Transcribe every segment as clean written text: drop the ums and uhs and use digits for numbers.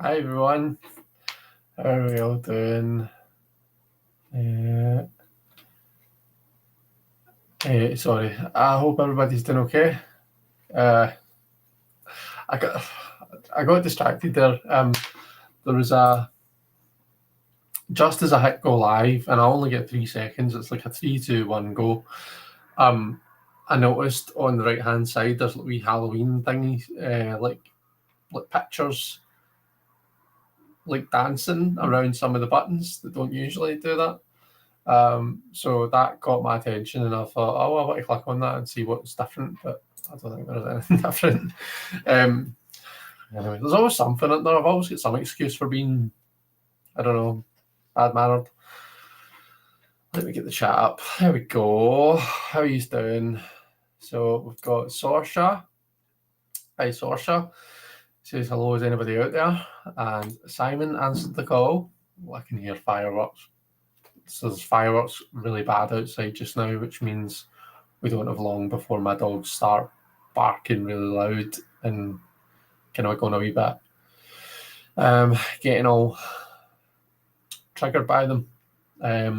Hi everyone, how are we all doing? Sorry, I hope everybody's doing okay. I got distracted there. There was just as I hit go live, and I only get 3 seconds. It's like a 3, 2, 1, go. I noticed on the right hand side there's like wee Halloween thingies, like pictures, like dancing around some of the buttons that don't usually do that. So that got my attention, and I thought, oh, I want to click on that and see what's different, but I don't think there's anything different. Anyway, there's always something in there. I've always got some excuse for being, I don't know, bad-mannered. Let me get the chat up. There we go. How are you doing? So we've got Sorsha. Hi, Sorsha. Says hello, is anybody out there? And Simon answered the call. Well, I can hear fireworks. So there's fireworks really bad outside just now, which means we don't have long before my dogs start barking really loud and kind of going a wee bit, getting all triggered by them. I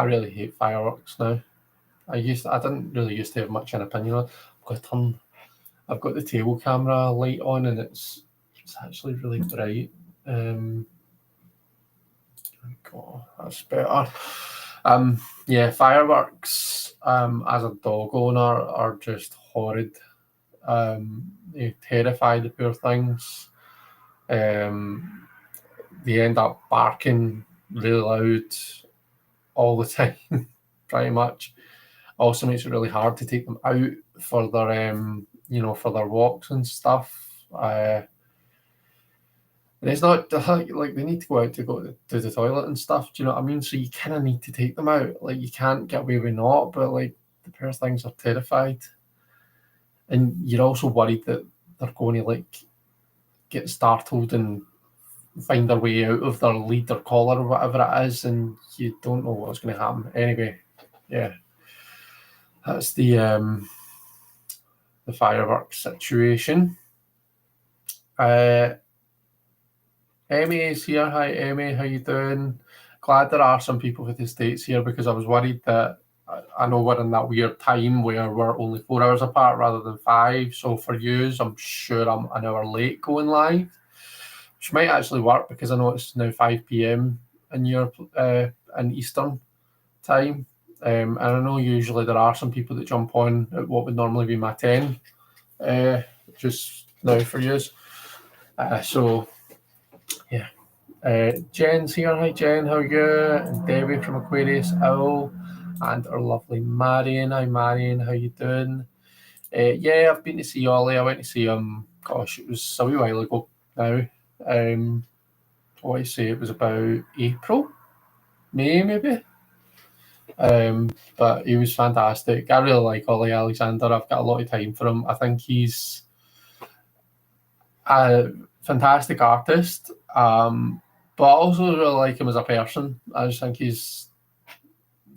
really hate fireworks now. I didn't really used to have much an opinion on. I've got the table camera light on, and it's actually really bright. That's better. Yeah, fireworks as a dog owner are just horrid. They terrify the poor things. They end up barking really loud all the time, pretty much. Also makes it really hard to take them out for their for their walks and stuff. And it's not like they need to go out to go to the toilet and stuff. Do you know what I mean? So you kind of need to take them out. Like, you can't get away with not, but like the poor things are terrified, and you're also worried that they're going to like get startled and find their way out of their lead or collar or whatever it is, and you don't know what's going to happen. Anyway, yeah, that's the fireworks situation. Emmy is here. Hi, Emmy. How you doing? Glad there are some people with the States here, because I was worried that I know we're in that weird time where we're only 4 hours apart rather than 5. So for yous, I'm sure I'm an hour late going live, which might actually work because I know it's now 5 p.m. in Europe, in Eastern time. And I know usually there are some people that jump on at what would normally be my 10, just now for yous. So yeah. Jen's here. Hi, Jen. How are you? And Debbie from Aquarius Owl, and our lovely Marion. Hi, Marion. How you doing? Yeah, I've been to see Ollie. I went to see him. Gosh, it was a wee while ago now. What I say, it was about April, May, maybe. But he was fantastic. I really like Ollie Alexander. I've got a lot of time for him. I think he's a fantastic artist. But I also really like him as a person. I just think he's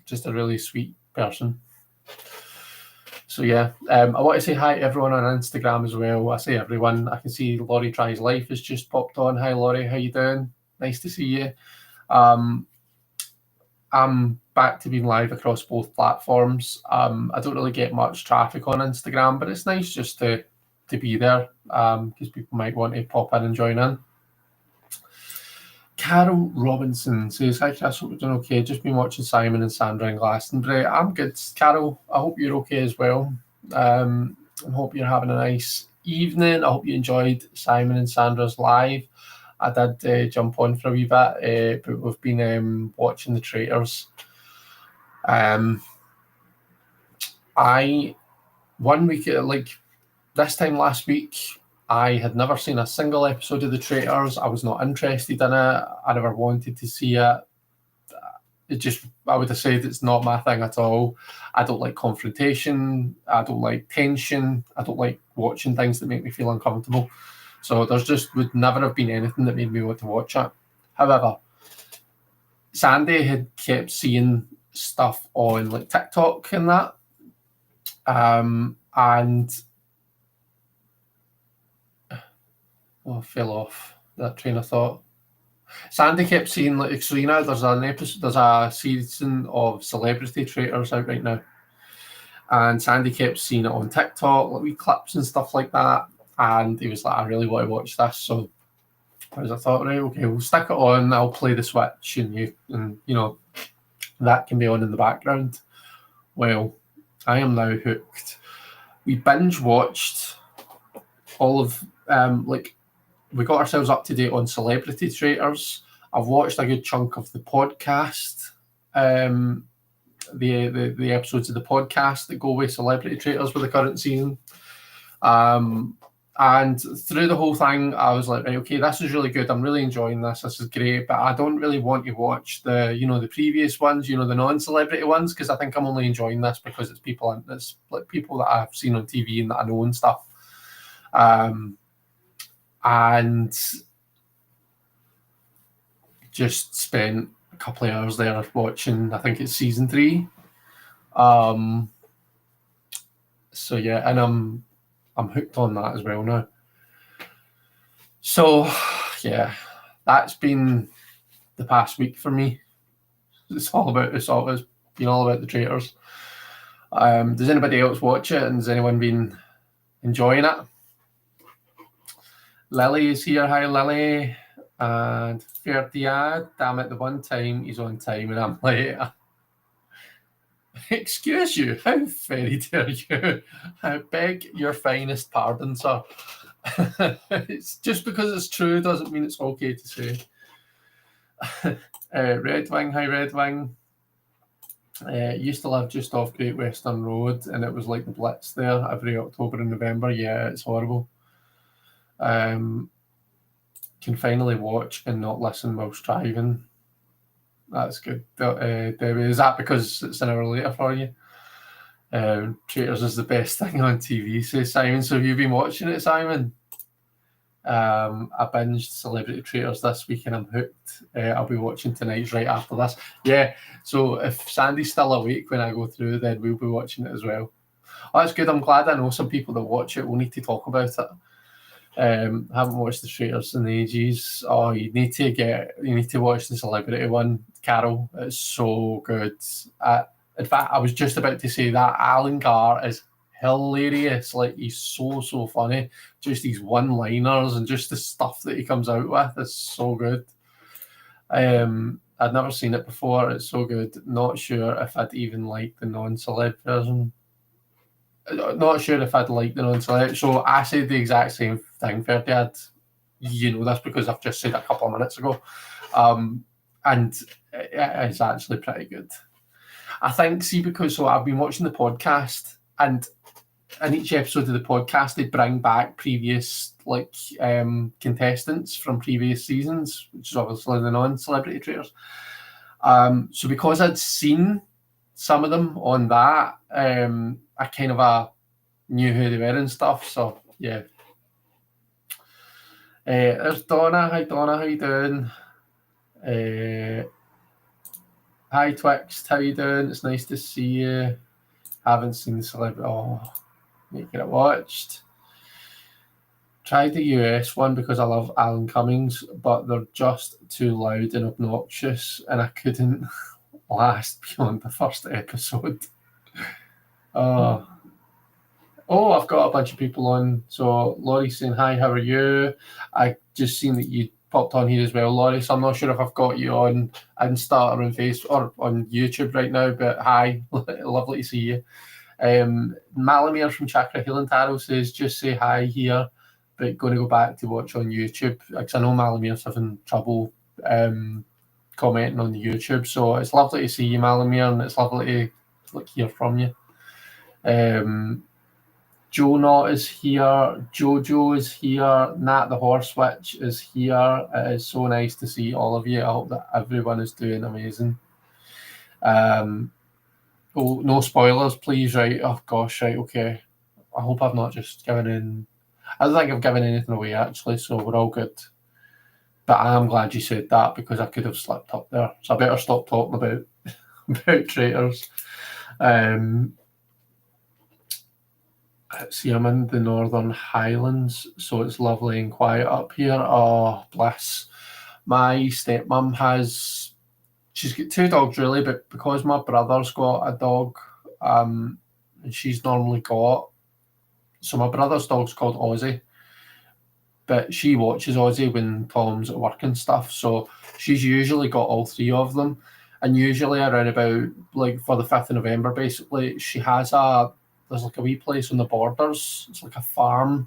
just a really sweet person. So yeah, I want to say hi to everyone on Instagram as well. I say everyone. I can see Laurie Tries Life has just popped on. Hi Laurie, how you doing? Nice to see you. I'm back to being live across both platforms. I don't really get much traffic on Instagram, but it's nice just to be there, because people might want to pop in and join in. Carol Robinson says, hi Chris, hope you're doing okay. Just been watching Simon and Sandra in Glastonbury. I'm good, Carol. I hope you're okay as well. And hope you're having a nice evening. I hope you enjoyed Simon and Sandra's live. I did jump on for a wee bit, but we've been watching The Traitors. One week, like this time last week, I had never seen a single episode of The Traitors. I was not interested in it. I never wanted to see it. I would have said it's not my thing at all. I don't like confrontation. I don't like tension. I don't like watching things that make me feel uncomfortable. So there's just would never have been anything that made me want to watch it. However, Sandy had kept seeing stuff on like TikTok and that. And fell off. that train of thought. Sandy kept saying, like, Serena, there's a season of Celebrity Traitors out right now. And Sandy kept seeing it on TikTok, like wee clips and stuff like that. And he was like, I really want to watch this. So I thought, right, okay, we'll stick it on. I'll play the Switch, and that can be on in the background. Well, I am now hooked. We binge watched all of we got ourselves up to date on Celebrity Traitors. I've watched a good chunk of the podcast, the episodes of the podcast that go with Celebrity Traitors with the current season. And through the whole thing, I was like, right, okay, this is really good. I'm really enjoying this. This is great. But I don't really want to watch the previous ones, the non-celebrity ones, because I think I'm only enjoying this because it's people that I've seen on TV and that I know and stuff. And just spent a couple of hours there watching, I think it's season 3. So yeah, and I'm hooked on that as well now. So yeah, that's been the past week for me. It's been all about the Traitors. Does anybody else watch it, and has anyone been enjoying it? Lily is here. Hi, Lily. And Ferdiad, damn it, the one time he's on time and I'm late. Excuse you, how very dare you? I beg your finest pardon, sir. It's just because it's true doesn't mean it's okay to say. Red Wing, hi Red Wing. Used to live just off Great Western Road, and it was like the Blitz there every October and November. Yeah, it's horrible. Can finally watch and not listen whilst driving. That's good. Debbie, is that because it's an hour later for you? Traitors is the best thing on TV, says Simon. So have you been watching it, Simon? I binged Celebrity Traitors this week and I'm hooked. I'll be watching tonight's right after this. Yeah, so if Sandy's still awake when I go through, then we'll be watching it as well. Oh, that's good. I'm glad I know some people that watch it. We'll need to talk about it. Haven't watched the Traitors in ages. Oh, you need to watch the Celebrity one, Carol. It's so good. In fact, I was just about to say that Alan Carr is hilarious. Like, he's so funny. Just these one-liners and just the stuff that he comes out with is so good. I'd never seen it before. It's so good. Not sure if I'd even like the non-celeb version. Not sure if I'd like the non-celeb. So I said the exact same thing, Ferdiad. That's because I've just said a couple of minutes ago. And it is actually pretty good. I think, because I've been watching the podcast, and in each episode of the podcast, they bring back previous contestants from previous seasons, which is obviously the non-celebrity traitors. So because I'd seen some of them on that, I kind of knew who they were and stuff. So yeah. There's Donna. Hi Donna, how you doing? Hi Twixt, how you doing? It's nice to see you. Haven't seen the celebrity. Oh, need to get it watched. Tried the US one because I love Alan Cummings, but they're just too loud and obnoxious, and I couldn't last beyond the first episode. Oh, I've got a bunch of people on. So Laurie's saying, hi, how are you? I just seen that you popped on here as well, Laurie, so I'm not sure if I've got you on Insta or on Facebook or on YouTube right now, but hi, lovely to see you. Malamir from Chakra Healing Tarot says, just say hi here, but going to go back to watch on YouTube, because I know Malamir's having trouble commenting on the YouTube, so it's lovely to see you, Malamir, and it's lovely to hear from you. Joe Knott is here, Jojo is here, Nat the Horse Witch is here. It is so nice to see all of you. I hope that everyone is doing amazing. Oh, no spoilers, please, right? Oh gosh, right, okay. I hope I've not just given in. I don't think I've given anything away actually, so we're all good. But I am glad you said that, because I could have slipped up there. So I better stop talking about traitors. See, I'm in the Northern Highlands, so it's lovely and quiet up here. Oh, bliss. My stepmom she's got two dogs really, but because my brother's got a dog, and she's normally got, so my brother's dog's called Ozzy, but she watches Ozzy when Tom's at work and stuff, so she's usually got all three of them. And usually around about, like, for the 5th of November, basically, there's like a wee place on the borders. It's like a farmland,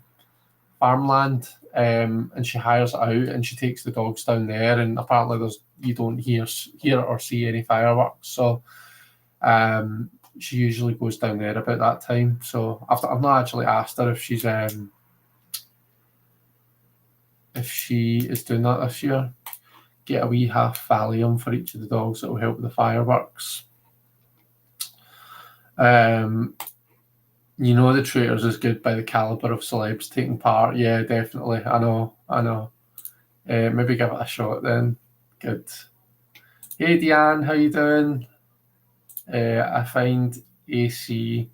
and she hires it out and she takes the dogs down there. And apparently, you don't hear or see any fireworks. So she usually goes down there about that time. So I've not actually asked her if she is doing that this year. Get a wee half Valium for each of the dogs that will help with the fireworks. You know the Traitors is good by the calibre of celebs taking part. Yeah, definitely. I know. Maybe give it a shot then. Good. Hey, Deanne, how you doing? I find AC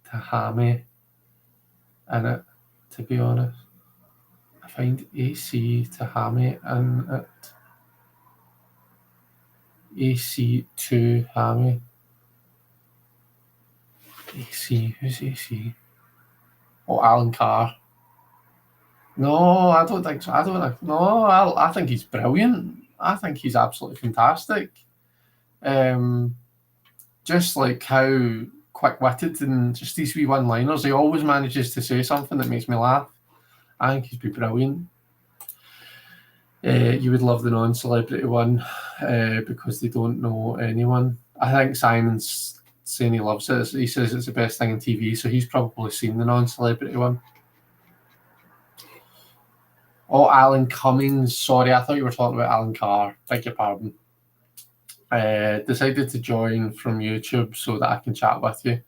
Tahami in it, to be honest. I find AC Tahami in it. AC2 Hammy. AC, who's AC? Oh, Alan Carr. No, I don't think so. I think he's brilliant. I think he's absolutely fantastic. Just like how quick-witted and just these wee one-liners, he always manages to say something that makes me laugh. I think he's been brilliant. You would love the non-celebrity one because they don't know anyone. I think Simon's saying he loves it. He says it's the best thing in TV, so he's probably seen the non-celebrity one. Oh, Alan Cummings. Sorry, I thought you were talking about Alan Carr. Beg your pardon. Decided to join from YouTube so that I can chat with you.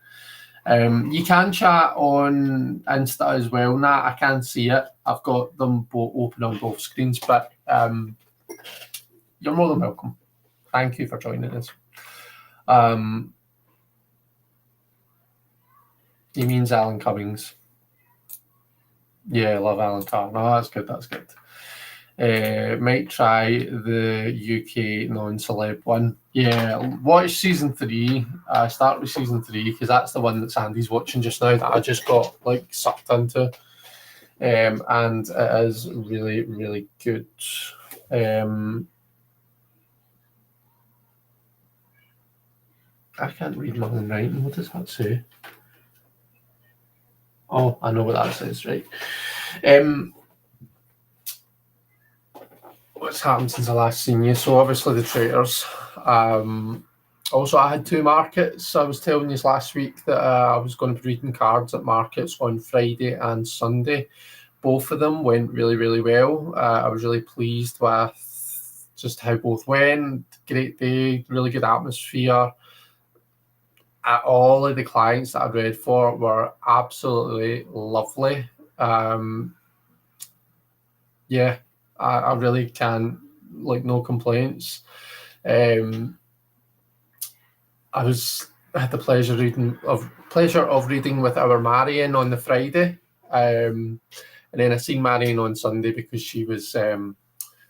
You can chat on Insta as well. Nah, I can't see it. I've got them both open on both screens, but you're more than welcome. Thank you for joining us. He means Alan Cummings. Yeah, I love Alan Carr. No, that's good. Might try the UK non-celeb one. Yeah, watch season 3. Start with season 3 because that's the one that Sandy's watching just now that I just got like sucked into, and it is really, really good. I can't read my own writing. What does that say? Oh, I know what that says, right? What's happened since I last seen you? So obviously the Traitors. Also, I had 2 markets. I was telling you last week that I was going to be reading cards at markets on Friday and Sunday. Both of them went really, really well. I was really pleased with just how both went. Great day, really good atmosphere. All of the clients that I read for were absolutely lovely. Yeah, I really can, like, no complaints. I had the pleasure of reading with our Marion on the Friday, and then I seen Marion on Sunday because she was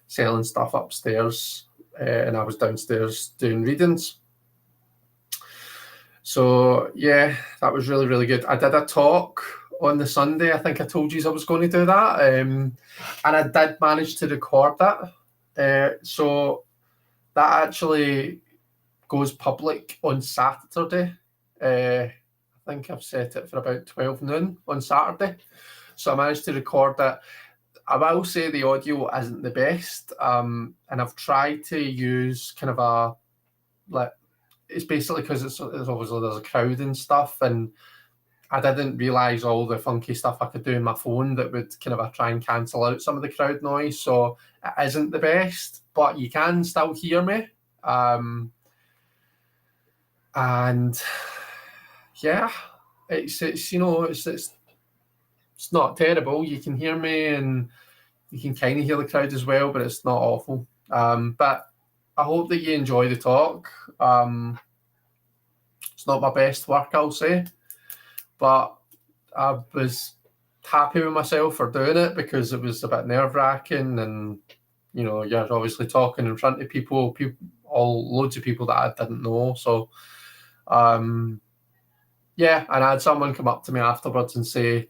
selling stuff upstairs, and I was downstairs doing readings. So yeah, that was really, really good. I did a talk on the Sunday. I think I told you I was going to do that, and I did manage to record that. So that actually goes public on Saturday. I think I've set it for about 12 noon on Saturday. So I managed to record it. I will say the audio isn't the best, and I've tried to use kind of it's basically because it's obviously there's a crowd and stuff, and I didn't realise all the funky stuff I could do on my phone that would kind of try and cancel out some of the crowd noise. So it isn't the best, but you can still hear me. And yeah, it's you know it's not terrible. You can hear me and you can kind of hear the crowd as well, but it's not awful. But I hope that you enjoy the talk. It's not my best work, I'll say, but I was happy with myself for doing it because it was a bit nerve-wracking, and you're obviously talking in front of people, loads of people that I didn't know. So yeah, and I had someone come up to me afterwards and say,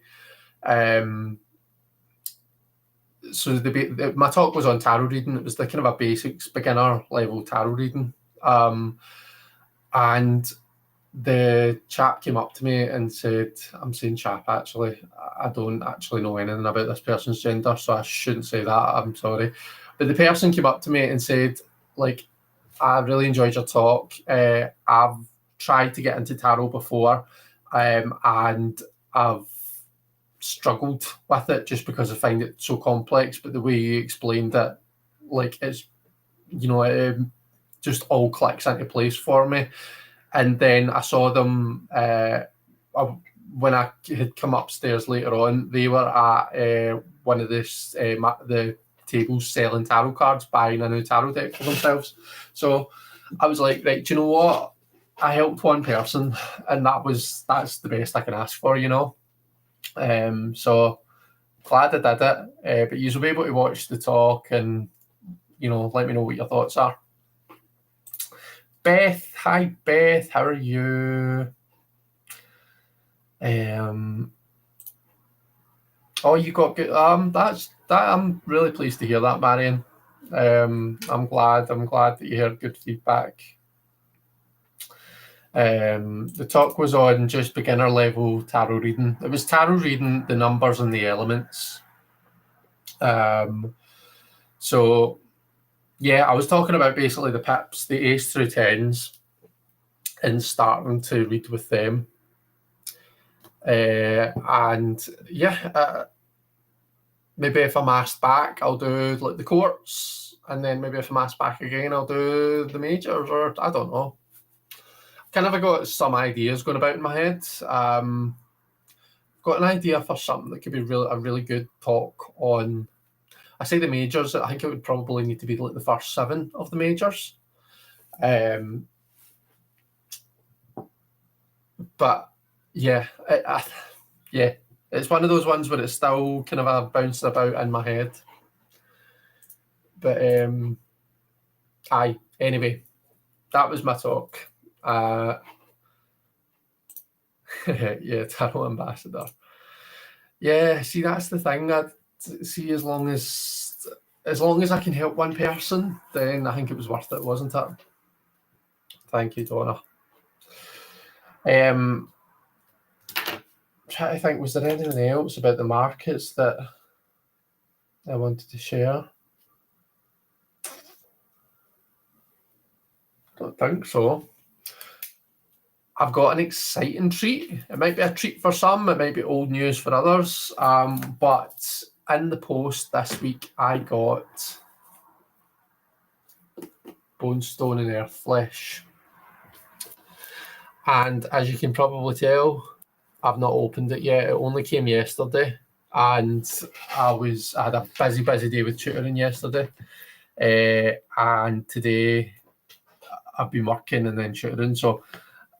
so my talk was on tarot reading. It was the kind of a basics beginner level tarot reading, and the chap came up to me and said, I'm saying chap, actually, I don't actually know anything about this person's gender, so I shouldn't say that, I'm sorry. But the person came up to me and said, like, I really enjoyed your talk. I've tried to get into tarot before, and I've struggled with it just because I find it so complex, but the way you explained it, like, it's, it just all clicks into place for me. And then I saw them when I had come upstairs later on. They were at one of the tables selling tarot cards, buying a new tarot deck for themselves. So I was like, right, do you know what? I helped one person, and that's the best I can ask for, So glad I did it. But you'll be able to watch the talk and let me know what your thoughts are. Beth, hi Beth, how are you? You got good. I'm really pleased to hear that, Marion. I'm glad that you heard good feedback. The talk was on just beginner level tarot reading. It was tarot reading the numbers and the elements. So yeah, I was talking about basically the pips, the ace through tens, and starting to read with them. And yeah, maybe if I'm asked back, I'll do like the courts, and then maybe if I'm asked back again, I'll do the majors, or I don't know. Kind of got some ideas going about in my head. Got an idea for something that could be a really good talk on. I say the majors. I think it would probably need to be like the first 7 of the majors. But yeah, yeah, it's one of those ones where it's still kind of bouncing about in my head. But anyway, that was my talk. Yeah, tarot ambassador. Yeah, see, that's the thing. See, as long as I can help one person, then I think it was worth it, wasn't it? Thank you, Donna. Trying to think, was there anything else about the markets that I wanted to share? Don't think so. I've got an exciting treat. It might be a treat for some, it might be old news for others. But in the post this week, I got Bone, Stone and Earth Flesh. And as you can probably tell, I've not opened it yet. It only came yesterday. And I had a busy day with tutoring yesterday. And today I've been working and then tutoring. So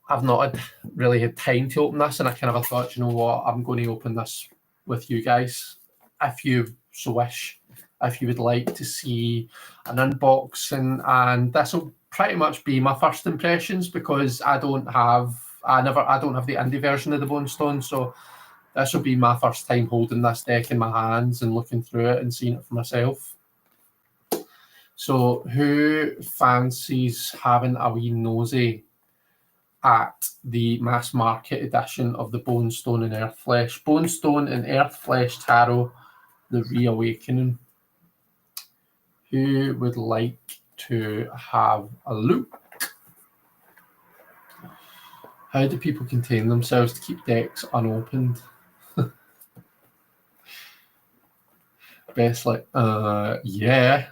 I've not really had time to open this, and I kind of thought, you know what, I'm going to open this with you guys, if you so wish, if you would like to see an unboxing. And this will pretty much be my first impressions, because I don't have the indie version of the Bone Stone, so this will be my first time holding this deck in my hands and looking through it and seeing it for myself. So who fancies having a wee nosy at the mass market edition of the Bone, Stone and Earth Flesh? Bone, Stone and Earth Flesh Tarot, The Reawakening. Who would like to have a look? How do people contain themselves to keep decks unopened? Best like, yeah.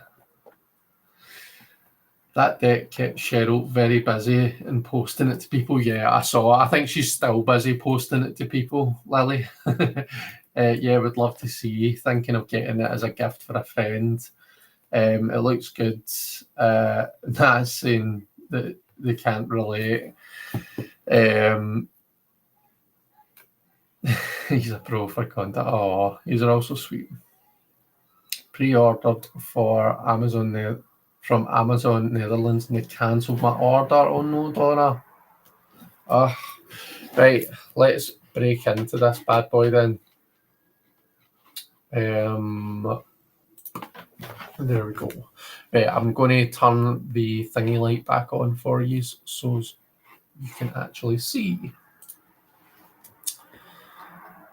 That deck kept Cheryl very busy and posting it to people. Yeah, I saw it. I think she's still busy posting it to people, Lily. Yeah, would love to see. Thinking of getting it as a gift for a friend. It looks good. That's saying that they can't relate. He's a pro for contact. Oh, these are also sweet. Pre-ordered for Amazon from Amazon Netherlands, and they cancelled my order. Oh no, Donna. Right, let's break into this bad boy then. There we go. Right, I'm going to turn the thingy light back on for you so you can actually see.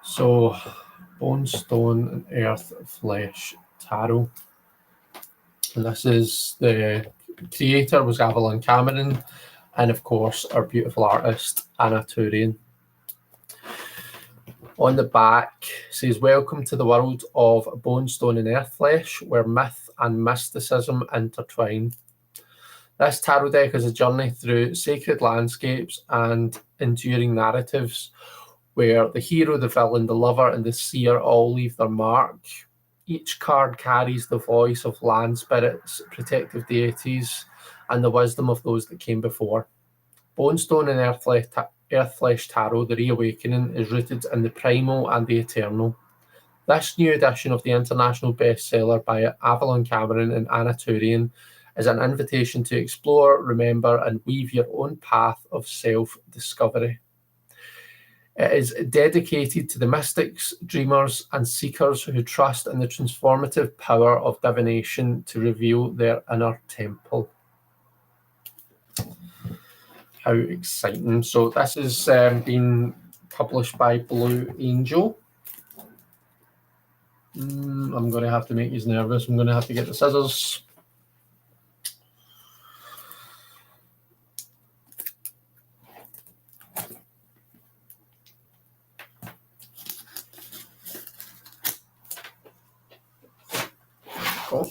So, Bone, Stone, and Earth, Flesh, Tarot. And this is the creator was Avalon Cameron, and of course our beautiful artist Anna Turian. On the back says, "Welcome to the world of Bone, Stone, and Earth Flesh, where myth and mysticism intertwine. This tarot deck is a journey through sacred landscapes and enduring narratives where the hero, the villain, the lover, and the seer all leave their mark. Each card carries the voice of land spirits, protective deities, and the wisdom of those that came before. Bone, Stone, and Earth Flesh Tarot, The Reawakening, is rooted in the primal and the eternal. This new edition of the international bestseller by Avalon Cameron and Anna Turian is an invitation to explore, remember, and weave your own path of self-discovery. It is dedicated to the mystics, dreamers, and seekers who trust in the transformative power of divination to reveal their inner temple." How exciting. So this is being published by Blue Angel. I'm going to have to make you nervous. I'm going to have to get the scissors. Oh.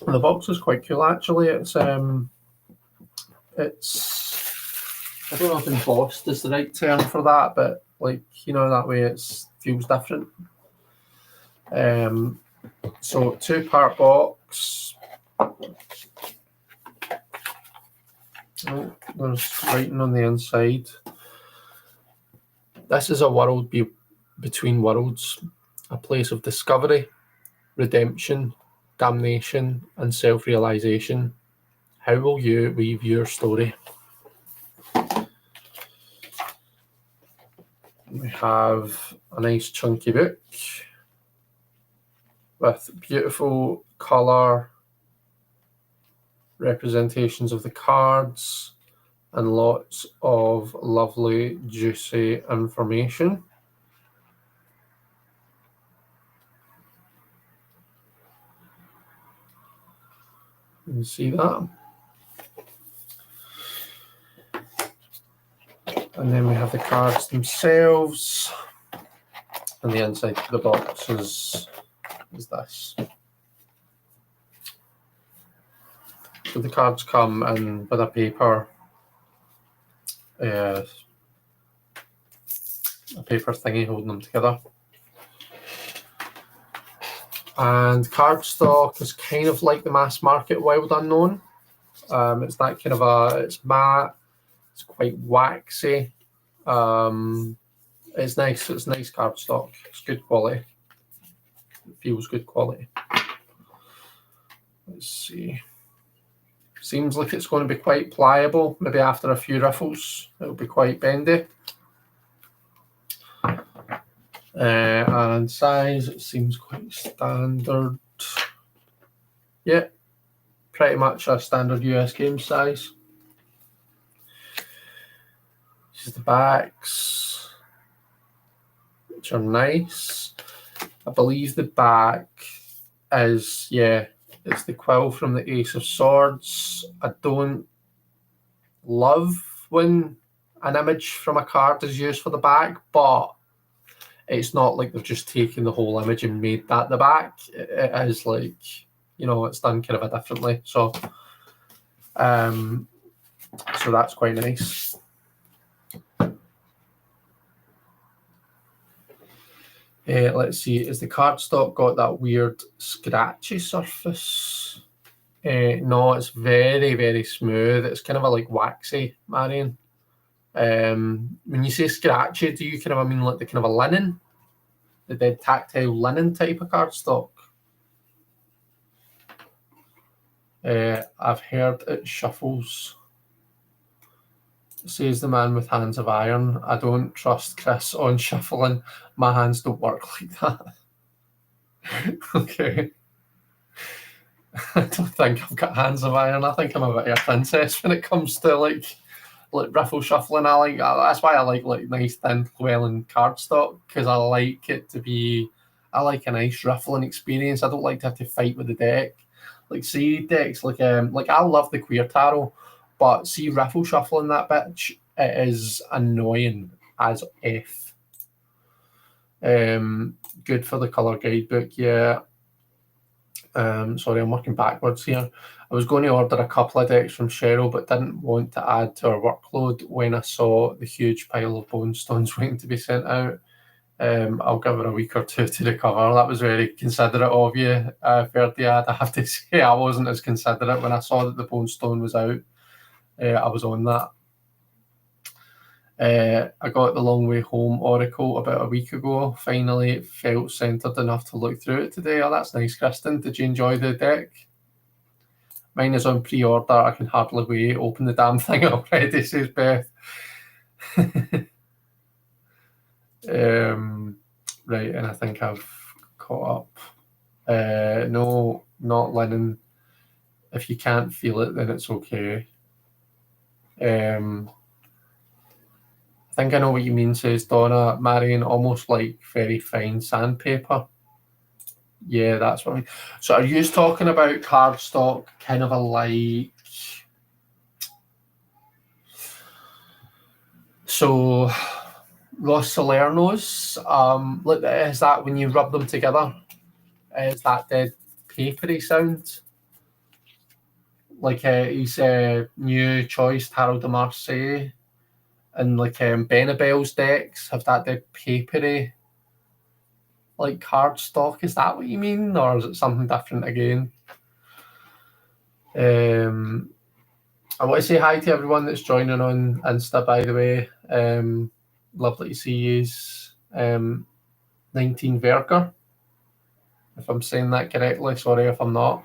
The box is quite cool, actually. It's I don't know if embossed is the right term for that, but like, you know, that way it feels different. So 2-part box. Oh, there's writing on the inside. This is a world between worlds, a place of discovery, redemption, damnation, and self-realization. How will you weave your story? We have a nice chunky book with beautiful colour representations of the cards and lots of lovely, juicy information. You can see that. And then we have the cards themselves. And the inside of the box is this. So the cards come in with a paper thingy holding them together. And cardstock is kind of like the mass market Wild Unknown. It's that kind of it's matte, it's quite waxy. It's nice cardstock. It's good quality. It feels good quality. Let's see. Seems like it's going to be quite pliable. Maybe after a few riffles, it'll be quite bendy. And size, it seems quite standard. Yeah, pretty much a standard US game size. This is the backs, which are nice. I believe the back is, it's the quill from the Ace of Swords. I don't love when an image from a card is used for the back, but it's not like they've just taken the whole image and made that the back. It is like, you know, it's done kind of differently. So that's quite nice. Let's see, is the cardstock got that weird scratchy surface? No, it's very, very smooth. It's kind of a like waxy, Marion. When you say scratchy, do you kind of mean like the kind of a linen, the dead tactile linen type of cardstock? I've heard it shuffles. Says the man with hands of iron. I don't trust Chris on shuffling. My hands don't work like that. Okay. I don't think I've got hands of iron. I think I'm a bit of a princess when it comes to like riffle shuffling. That's why I like nice thin Llewellyn cardstock, because I like it to be. I like a nice riffling experience. I don't like to have to fight with the deck. Like seed decks, like I love the Queer Tarot, but see riffle shuffling that bitch, it is annoying as f. Good for the colour guidebook, yeah. Sorry, I'm working backwards here. I was going to order a couple of decks from Cheryl, but didn't want to add to our workload when I saw the huge pile of bone stones waiting to be sent out. I'll give her a week or two to recover. That was very considerate of you, Ferdiad. I have to say I wasn't as considerate when I saw that the bone stone was out. I was on that. I got the Long Way Home Oracle about a week ago. Finally, it felt centered enough to look through it today. Oh, that's nice, Kristen. Did you enjoy the deck? Mine is on pre-order. I can hardly wait. Open the damn thing already, says Beth. Right, and I think I've caught up. No, not linen. If you can't feel it, then it's okay. I think I know what you mean, says Donna. Marion, almost like very fine sandpaper. Yeah, that's what I mean. So are you talking about cardstock kind of a like... So Los Salernos, is that when you rub them together? Is that dead papery sound? Like his new choice, Tarot de Marseille, and like Benabel's decks have that dead papery like cardstock. Is that what you mean, or is it something different again? I want to say hi to everyone that's joining on Insta, by the way. Lovely to see you. 19 Verger, if I'm saying that correctly. Sorry if I'm not.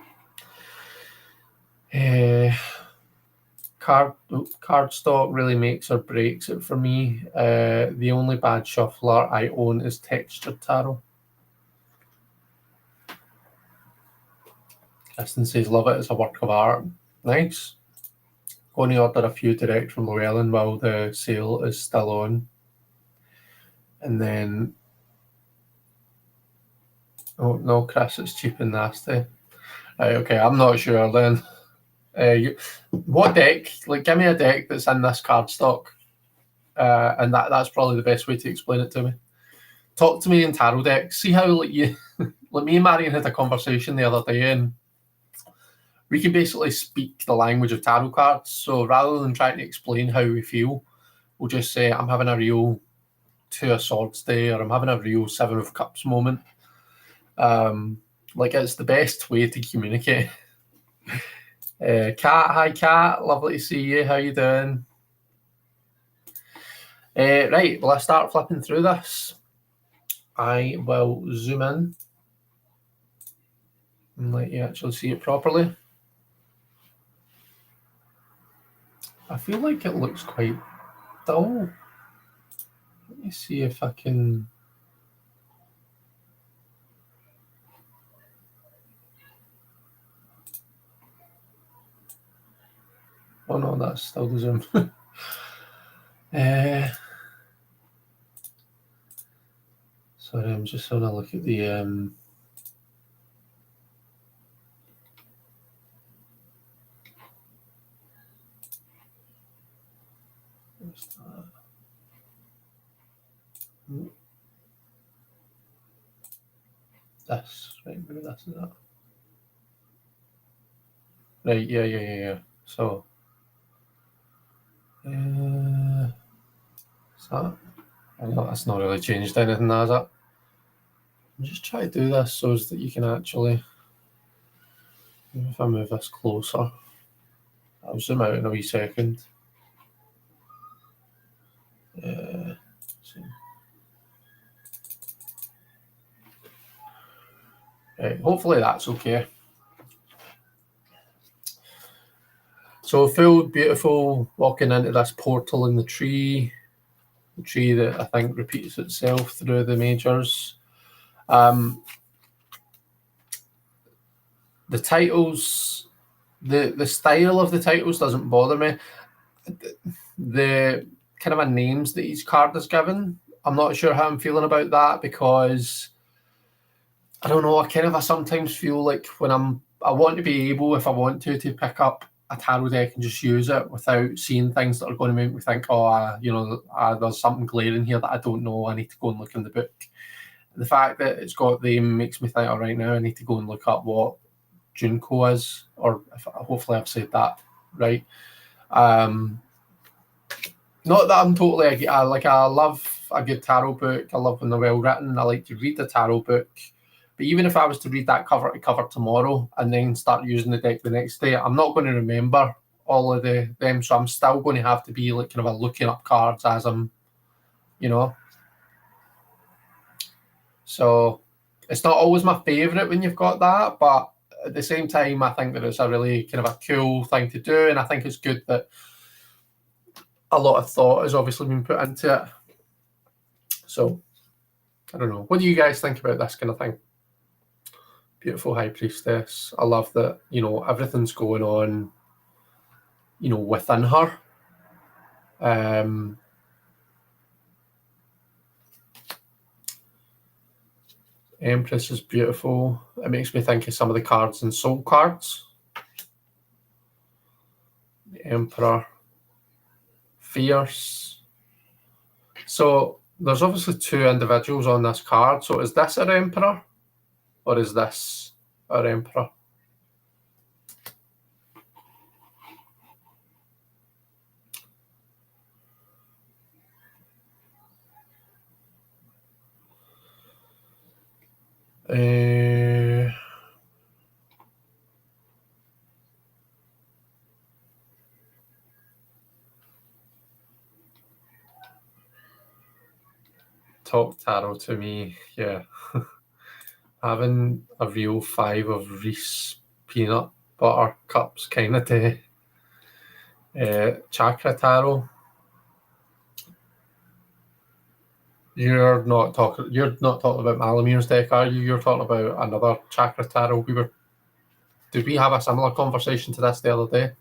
Cardstock really makes or breaks it for me. The only bad shuffler I own is Textured Tarot. Kristen says, love it, it's a work of art. Nice. Going to order a few direct from Llewellyn while the sale is still on. And then... Oh, no, Chris, it's cheap and nasty. Right, okay, I'm not sure then. What deck? Like, give me a deck that's in this cardstock. And that's probably the best way to explain it to me. Talk to me in tarot decks. See how like you... Like me and Marion had a conversation the other day, and we can basically speak the language of tarot cards. So rather than trying to explain how we feel, we'll just say, I'm having a real Two of Swords day, or I'm having a real Seven of Cups moment. Like, it's the best way to communicate. Kat, hi Kat, lovely to see you. How you doing? Right, well, I start flipping through this. I will zoom in and let you actually see it properly. I feel like it looks quite dull. Let me see if I can... Oh no, that's still the zoom. Sorry, I'm just having a look at the... What's that? This, right, maybe this is that. Right, yeah. So, is that? I know that's not really changed anything, has it? I'm just trying to do this so that you can actually... If I move this closer, I'll zoom out in a wee second. Hopefully that's okay. So full beautiful walking into this portal in the tree that I think repeats itself through the majors. The titles, the style of the titles doesn't bother me. The kind of names that each card is given, I'm not sure how I'm feeling about that, because I don't know, I sometimes feel like when I want to be able, if I want to pick up a tarot deck and just use it without seeing things that are going to make me think, there's something glaring here that I don't know, I need to go and look in the book. The fact that it's got them makes me think, all right, now I need to go and look up what Junko is, or hopefully I've said that right. Not that I'm totally, I love a good tarot book. I love when they're well written. I like to read the tarot book. But even if I was to read that cover to cover tomorrow and then start using the deck the next day, I'm not going to remember all of them. So I'm still going to have to be like kind of looking up cards as I'm, So it's not always my favourite when you've got that, but at the same time, I think that it's a really kind of a cool thing to do. And I think it's good that a lot of thought has obviously been put into it. So I don't know. What do you guys think about this kind of thing? Beautiful High Priestess. I love that, everything's going on, within her. Empress is beautiful. It makes me think of some of the cards in Soul Cards. The Emperor. Fierce. So there's obviously two individuals on this card. So is this our Emperor? Or is this our Emperor? Talk tarot to me, yeah. Having a real 5 of Reese peanut butter cups kind of day. Chakra tarot. You're not talking about Malamir's deck, are you? You're talking about another chakra tarot. Did we have a similar conversation to this the other day?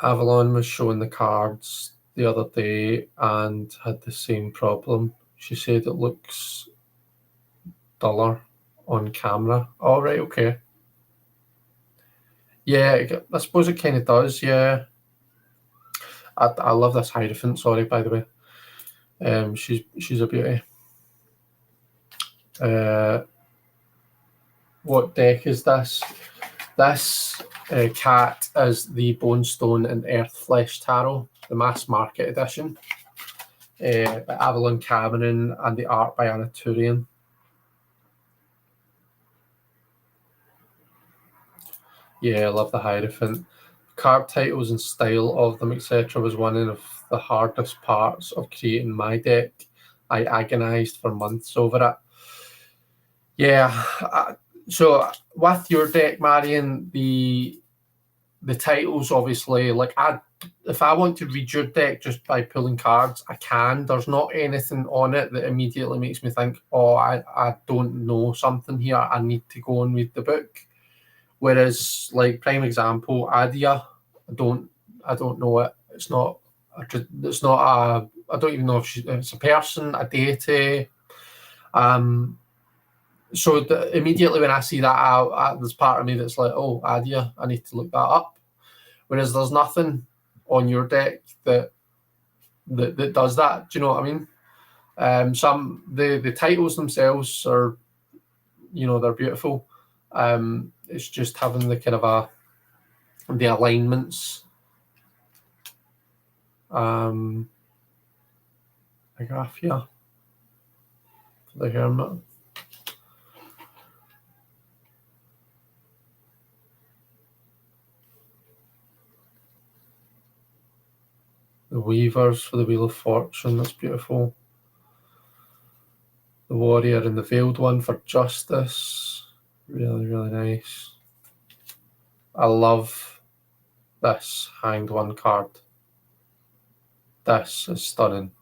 Avalon was showing the cards the other day and had the same problem. She said it looks duller on camera. All right, okay. Yeah, I suppose it kind of does, yeah. I love this Hierophant, sorry, by the way. She's a beauty. What deck is this? This cat is the Bonestone and Earth Flesh Tarot, the mass market edition, by Avalon Cameron, and the art by Anaturian. Yeah, I love the Hierophant. Card titles and style of them, etc., was one of the hardest parts of creating my deck. I agonised for months over it. Yeah, so with your deck, Marion, the titles obviously, if I want to read your deck just by pulling cards, I can. There's not anything on it that immediately makes me think, oh, I don't know something here, I need to go and read the book. Whereas, like, prime example, Adia, I don't know it. It's not I don't even know if it's a person, a deity. So immediately when I see that, there's part of me that's like, oh, Adia, I need to look that up. Whereas there's nothing on your deck that does that. Do you know what I mean? The titles themselves are, they're beautiful. It's just having the kind of the alignments. I graph here for the Hermit. The Weavers for the Wheel of Fortune, that's beautiful. The Warrior and the Veiled One for Justice, really, really nice. I love this Hanged One card. This is stunning.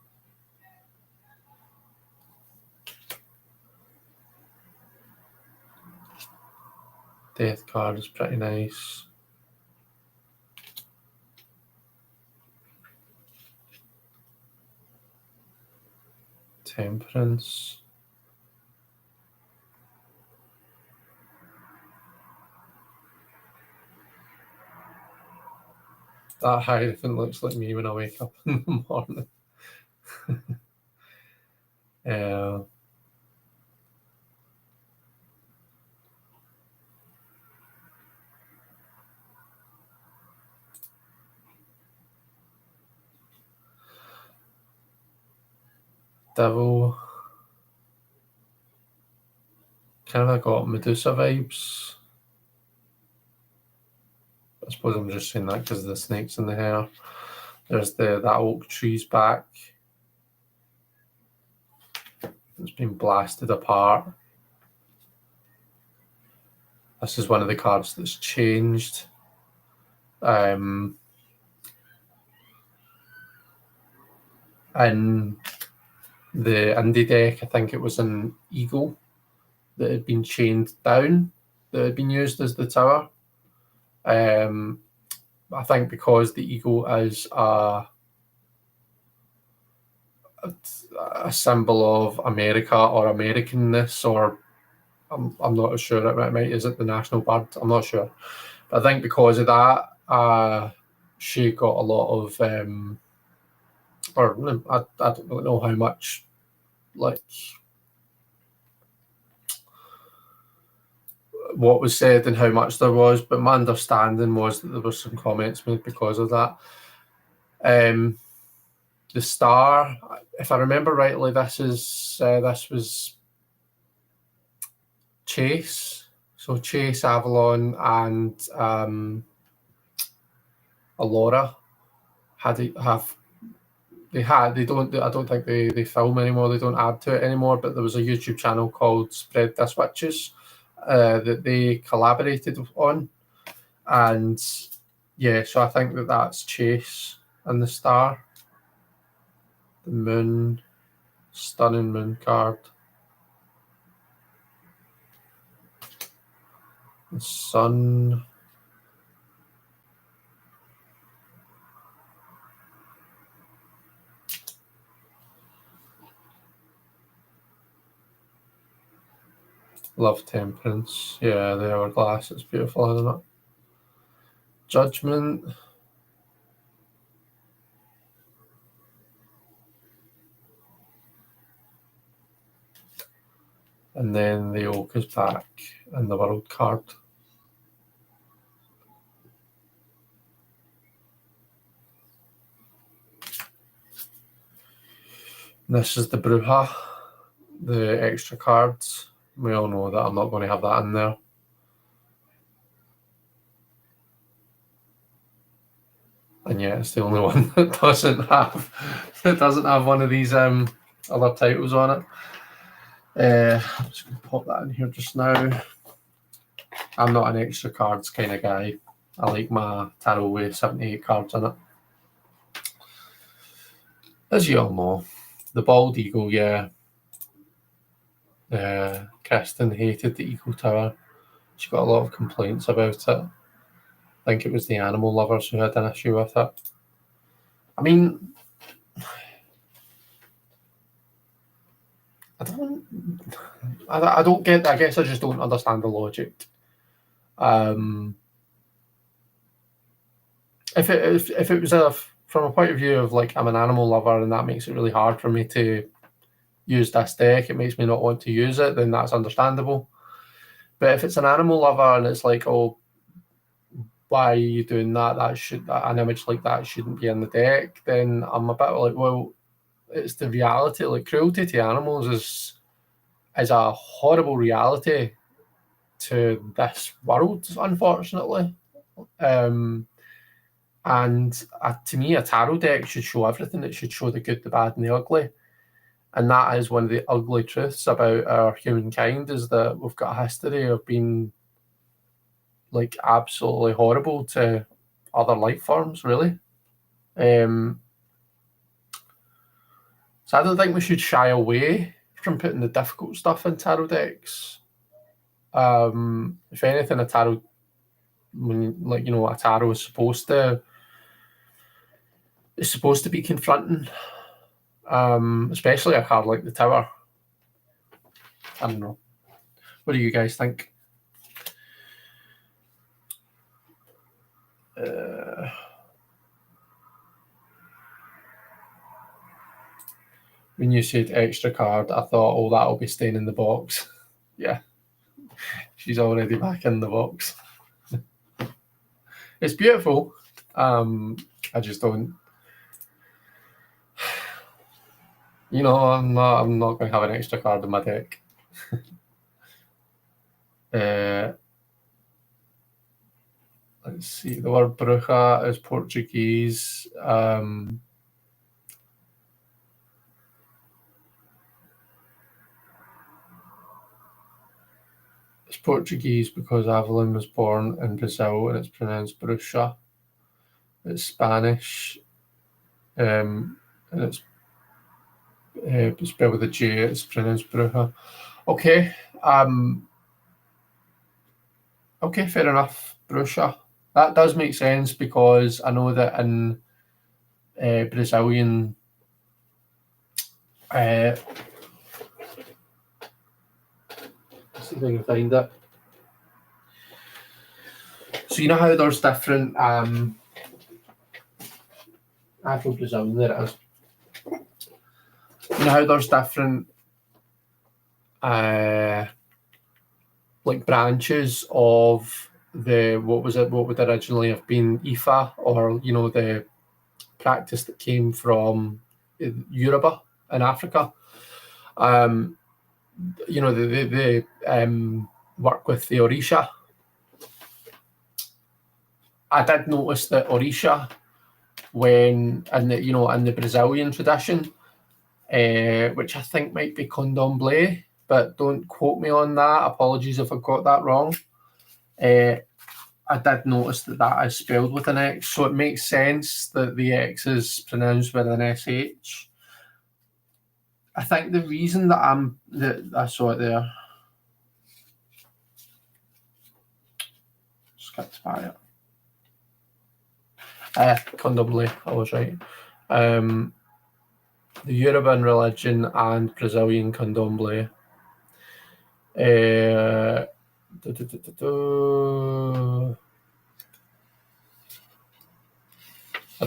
Death card is pretty nice. Temperance. That Hierophant looks like me when I wake up in the morning. Devil. Kind of got Medusa vibes. I suppose I'm just saying that because of the snakes in the hair. There's that oak tree's back. It's been blasted apart. This is one of the cards that's changed. In the indie deck, I think it was an eagle that had been chained down, that had been used as the tower. I think because the eagle is a symbol of America or Americanness, or I'm not sure. It might, is it the national bird? I'm not sure. But I think because of that, she got a lot of, or I don't really know how much, like, what was said and how much there was, but my understanding was that there were some comments made because of that. The star, if I remember rightly, this was Chase. So Chase, Avalon, and Allura I don't think they film anymore. They don't add to it anymore. But there was a YouTube channel called Spread This Witches that they collaborated on, and yeah, so I think that's Chase and the star. The moon, stunning moon card. The sun. Love Temperance. Yeah, the hourglass. It's beautiful, isn't it? Judgment. And then the oak is back and the world card. This is the Bruja, the extra cards. We all know that I'm not going to have that in there. And yeah, it's the only one that doesn't have one of these other titles on it. I'm just going to pop that in here just now. I'm not an extra cards kind of guy. I like my tarot with 78 cards in it. As you all know, the bald eagle, yeah. Kristen hated the Eagle Tower. She got a lot of complaints about it. I think it was the animal lovers who had an issue with it. I mean, I don't get that. I guess I just don't understand the logic. If it was from a point of view of like I'm an animal lover and that makes it really hard for me to use this deck, it makes me not want to use it, then that's understandable. But if it's an animal lover and it's like, oh, why are you doing that? An image like that shouldn't be in the deck. Then I'm a bit like, well, it's the reality. Like cruelty to animals is a horrible reality to this world, unfortunately. And to me, a tarot deck should show everything. It should show the good, the bad, and the ugly. And that is one of the ugly truths about our humankind, is that we've got a history of being like absolutely horrible to other life forms, really. So I don't think we should shy away from putting the difficult stuff in tarot decks. If anything, a tarot, a tarot is supposed to be confronting, especially a card like the Tower. I don't know. What do you guys think? When you said extra card, I thought, oh, that'll be staying in the box. Yeah, she's already back in the box. It's beautiful. I just don't. I'm not going to have an extra card in my deck. Let's see. The word bruxa is Portuguese. It's Portuguese because Evelyn was born in Brazil and it's pronounced bruxa. It's Spanish, and it's spelled with a J. It's pronounced bruja. Okay. Okay, fair enough. Bruxa. That does make sense, because I know that in Brazilian let's see if I can find it. So you know how there's different Afro-Brazilian, there it is. You know how there's different like branches of what would originally have been Ifa, or the practice that came from Yoruba in Africa. They work with the Orisha. I did notice that Orisha, when in the Brazilian tradition, which I think might be Candomblé, but don't quote me on that. Apologies if I got that wrong. I did notice that is spelled with an X, so it makes sense that the X is pronounced with an SH. I think the reason that I saw it there. Skipped by it. Candomblé, I was right. The Yoruban religion and Brazilian Candomblé. I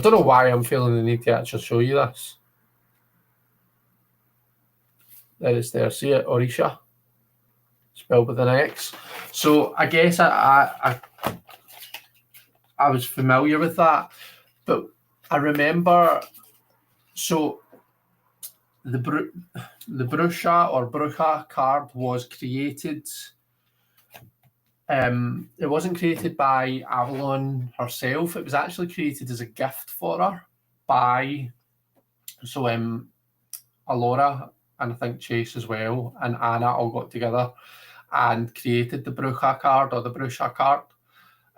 don't know why I'm feeling the need to actually show you this. There it's there. See it? Orisha. Spelled with an X. So I guess I was familiar with that, but I remember, so the bruxa or bruja card was created. It wasn't created by Avalon herself. It was actually created as a gift for her by Alora, and I think Chase as well, and Anna all got together and created the bruja card, or the bruxa card.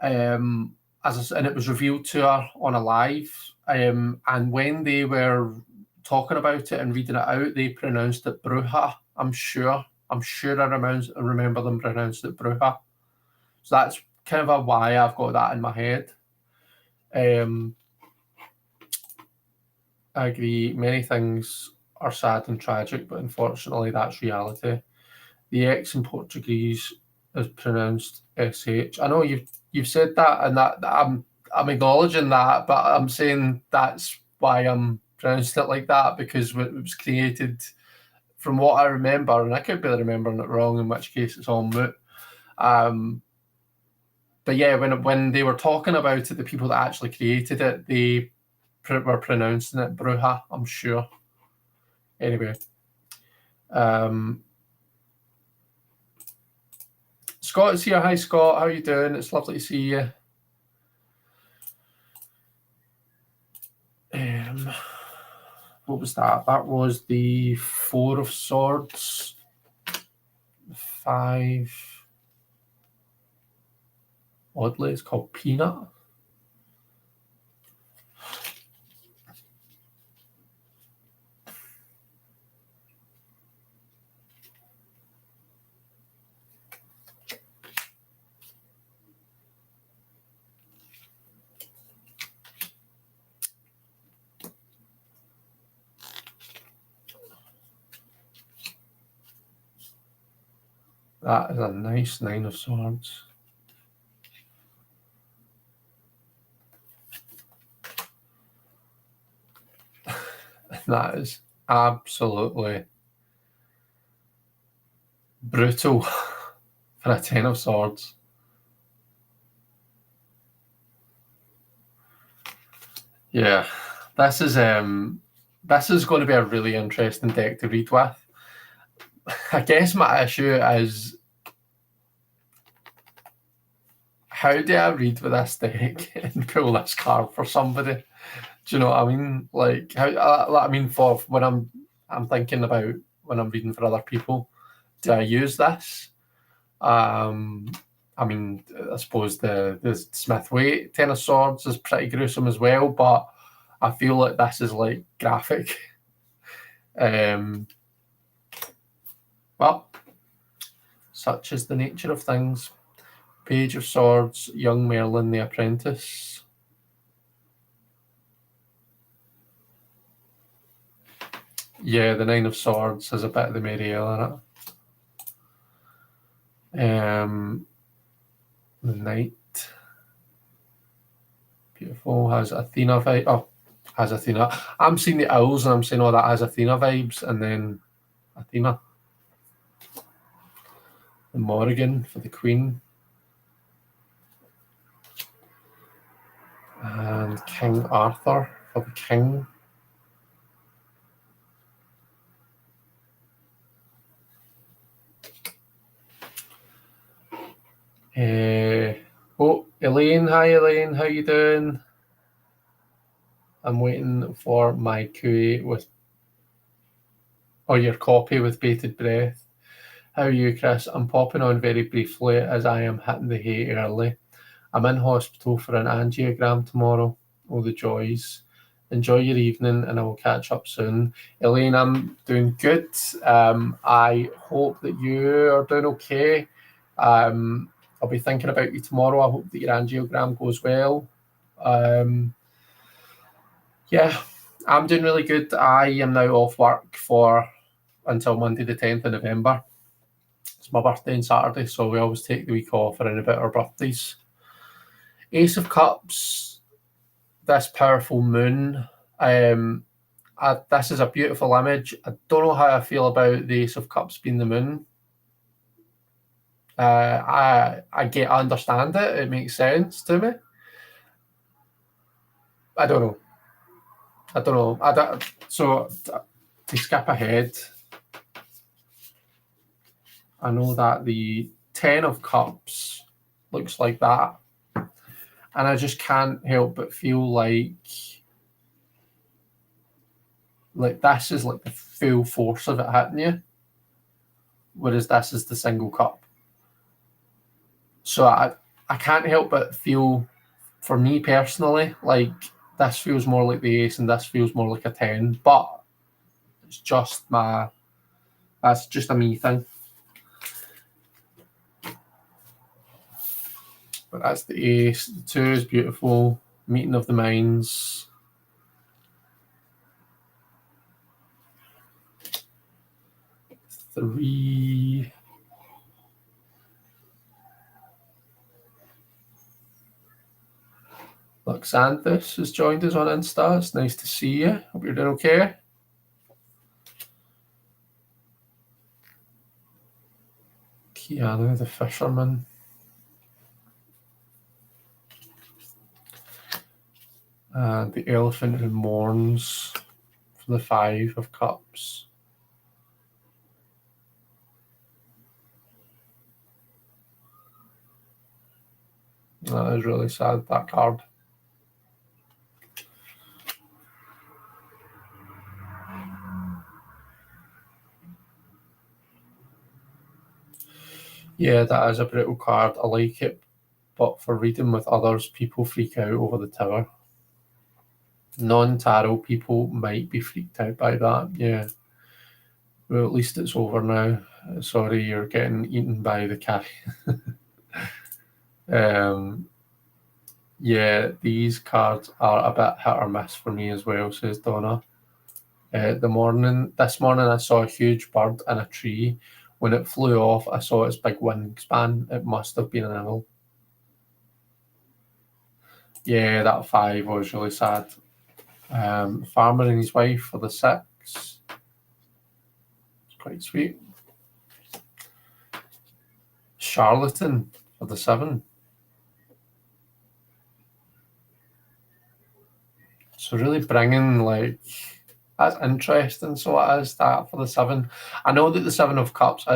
And it was revealed to her on a live. And when they were talking about it and reading it out, they pronounced it bruja. I'm sure I remember them pronounced it bruja. So that's kind of why I've got that in my head. I agree. Many things are sad and tragic, but unfortunately, that's reality. The X in Portuguese is pronounced SH. I know you've said that, and that I'm acknowledging that, but I'm saying that's why I'm pronouncing it like that, because it was created, from what I remember, and I could be remembering it wrong, in which case it's all moot. But yeah, when they were talking about it, the people that actually created it, they were pronouncing it bruja, I'm sure. Anyway, Scott is here. Hi, Scott. How are you doing? It's lovely to see you. What was that? That was the Four of Swords. 5. Oddly, it's called Peanut. That is a nice 9 of Swords. That is absolutely brutal for a 10 of Swords. Yeah, this is going to be a really interesting deck to read with. I guess my issue is, how do I read with this deck and pull this card for somebody? Do you know what I mean? Like, how? I mean, for when I'm thinking about when I'm reading for other people, do I use this? I mean, I suppose the Smith Waite 10 of Swords is pretty gruesome as well, but I feel like this is like graphic. Well, such is the nature of things. Page of Swords, young Merlin the Apprentice. Yeah, the 9 of Swords has a bit of the Marielle in it. The Knight. Beautiful. Has Athena vibe. Oh, has Athena. I'm seeing the owls and I'm saying, oh, that has Athena vibes, and then Athena. The Morrigan for the Queen. And King Arthur for the King. Oh, Elaine. Hi, Elaine. How you doing? I'm waiting for my QA with, or your copy with bated breath. How are you, Chris? I'm popping on very briefly as I am hitting the hay early. I'm in hospital for an angiogram tomorrow. Oh, the joys. Enjoy your evening and I will catch up soon. Elaine, I'm doing good. I hope that you are doing okay. I'll be thinking about you tomorrow. I hope that your angiogram goes well. Yeah, I'm doing really good. I am now off work for until Monday the 10th of November. It's my birthday on Saturday, so we always take the week off around about our birthdays. Ace of Cups, this powerful moon. This is a beautiful image. I don't know how I feel about the Ace of Cups being the moon. I understand it. It makes sense to me. I don't know. So to skip ahead, I know that the 10 of Cups looks like that. And I just can't help but feel like this is like the full force of it hitting you, whereas this is the single cup. So I can't help but feel, for me personally, like this feels more like the ace and this feels more like a 10, but it's just that's just a me thing. But that's the ace. The 2 is beautiful. Meeting of the minds. Three. Luxanthus has joined us on Insta. It's nice to see you. Hope you're doing okay. Keanu the Fisherman. And the Elephant who mourns for the 5 of Cups. That is really sad, that card. Yeah, that is a brutal card. I like it, but for reading with others, people freak out over the tower. Non-tarot people might be freaked out by that. Yeah. Well, at least it's over now. Sorry, you're getting eaten by the cat. um, yeah, these cards are a bit hit or miss for me as well, says Donna. This morning, I saw a huge bird in a tree. When it flew off, I saw its big wingspan. It must have been an owl. Yeah, that 5 was really sad. Farmer and his wife for the 6. It's quite sweet. Charlatan for the 7. So really bringing like that's interesting. So it is that for the 7. I know that the 7 of Cups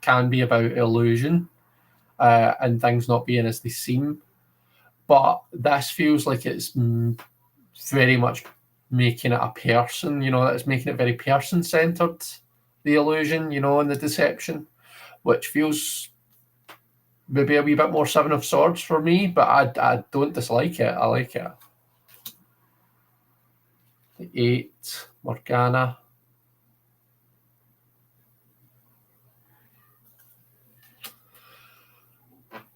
can be about illusion and things not being as they seem, but this feels like it's very much making it a person. You know, it's making it very person centered. The illusion, you know, and the deception, which feels maybe a wee bit more 7 of Swords for me, but I don't dislike it. I like it. The 8, Morgana.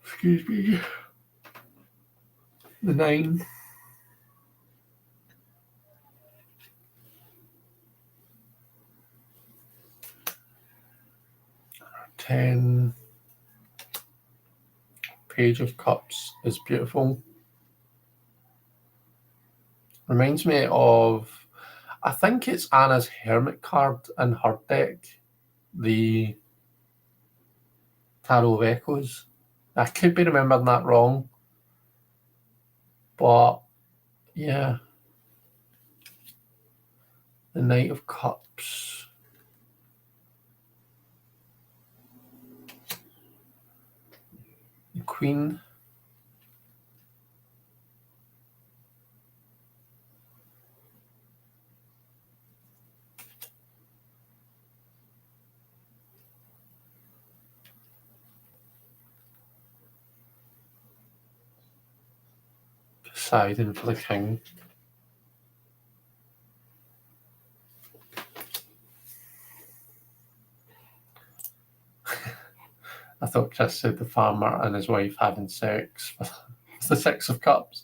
Excuse me. The 9. 10. Page of Cups is beautiful. Reminds me of, I think it's Anna's Hermit card in her deck, the Tarot of Echoes. I could be remembering that wrong, but yeah. The Knight of Cups. The Queen. Poseidon for the King. I thought Chris said the farmer and his wife having sex. It's the 6 of Cups.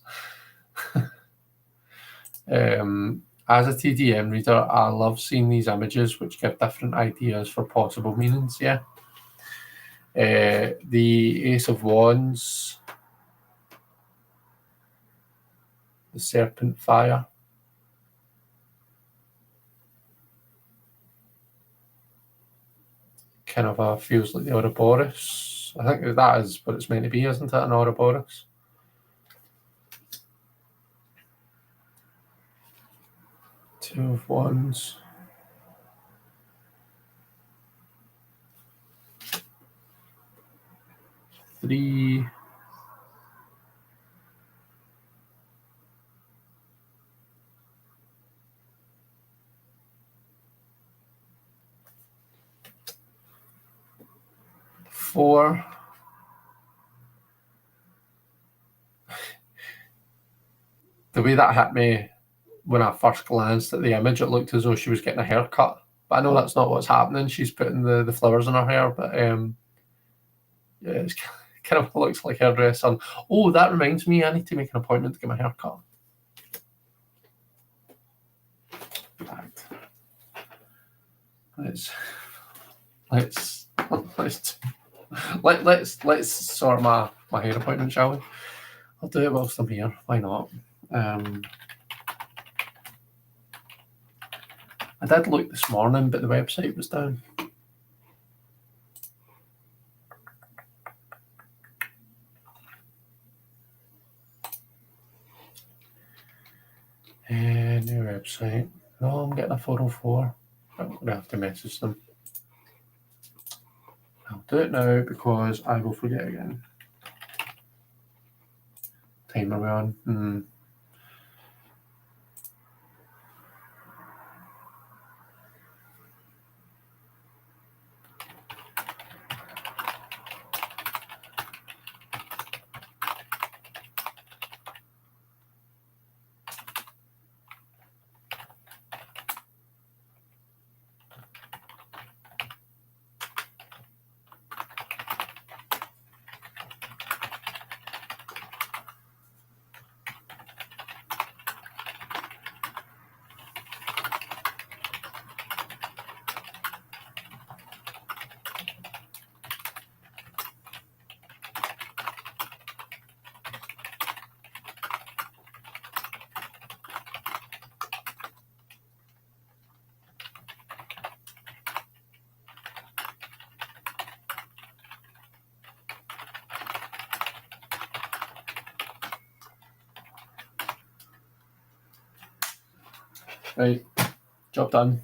As a TDM reader, I love seeing these images which give different ideas for possible meanings. Yeah. The Ace of Wands, the Serpent Fire, kind of feels like the Ouroboros. I think that is what it's meant to be, isn't it? An Ouroboros. Two of Wands. Three. Four. The way that hit me when I first glanced at the image, it looked as though she was getting a haircut. But I know that's not what's happening. She's putting the flowers in her hair, but yeah, it's kind of looks like hairdresser. Oh, that reminds me, I need to make an appointment to get my hair cut. Let's sort my hair appointment, shall we? I'll do it whilst I'm here. Why not? I did look this morning, but the website was down. New website. No, I'm getting a 404. I'm going to have to message them. I'll do it now because I will forget again. Time are we on? Right, job done.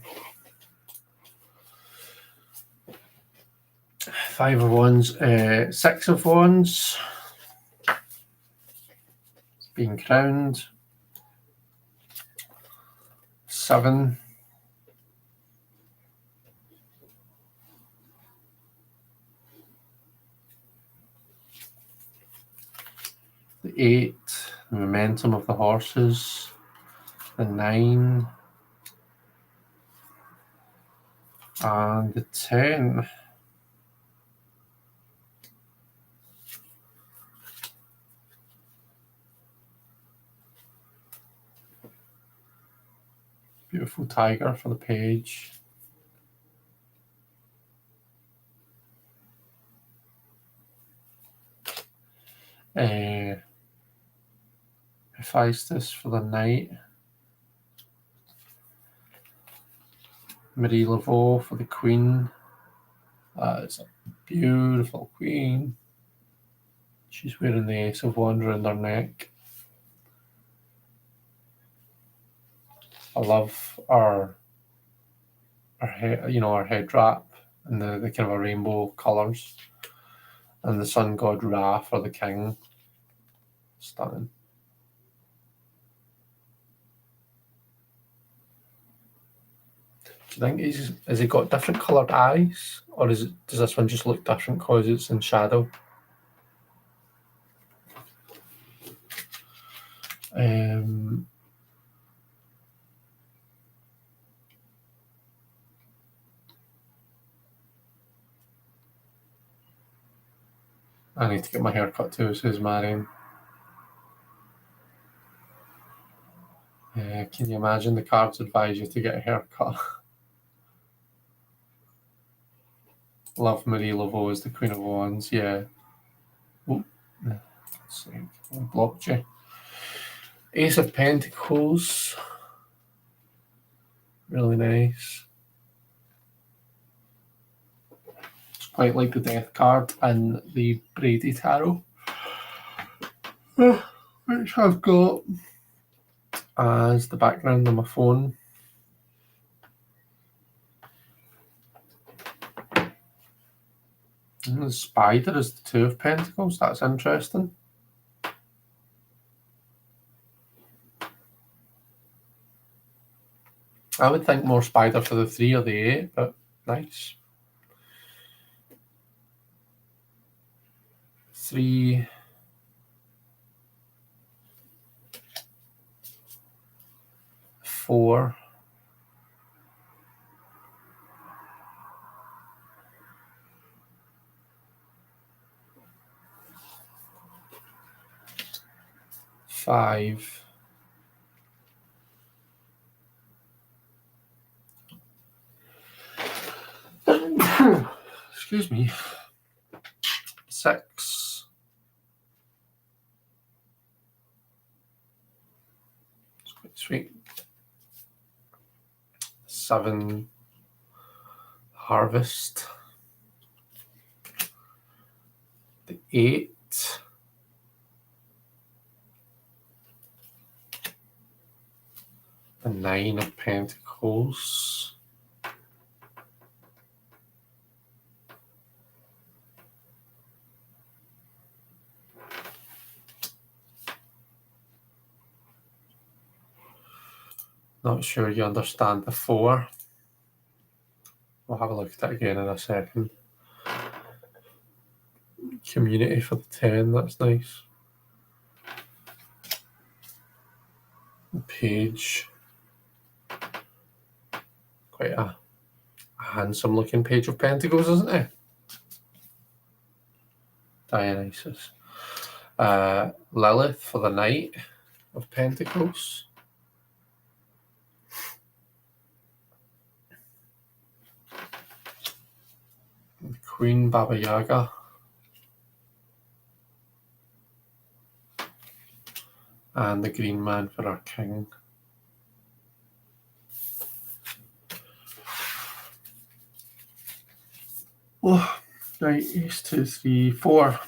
5 of Wands, 6 of Wands. Being crowned. 7. The 8, the momentum of the horses. The 9. And the 10. Beautiful tiger for the page. Hephaestus for the knight. Marie Laveau for the queen. It's a beautiful queen. She's wearing the Ace of Wands around her neck. I love our head, our head wrap and the kind of a rainbow colours. And the sun god Ra for the king. Stunning. Do you think has he got different coloured eyes, or does this one just look different because it's in shadow? I need to get my hair cut too, says Marion. Can you imagine the cards advise you to get a haircut? Love Marie Laveau as the Queen of Wands, yeah. Oh, let's see, I blocked you. Ace of Pentacles. Really nice. It's quite like the Death card and the Brady Tarot, which I've got as the background on my phone. And the spider is the Two of Pentacles. That's interesting. I would think more spider for the 3 or the 8, but nice. 3, 4, 5, excuse me, 6, sweet, 7, Harvest, the 8, the 9 of Pentacles, not sure you understand the 4. We'll have a look at it again in a second. Community for the 10, that's nice. The page. Quite a handsome looking page of Pentacles, isn't it? Dionysus. Lilith for the Knight of Pentacles. The Queen Baba Yaga. And the Green Man for our King. Oh, right, Ace, 2, 3, 4.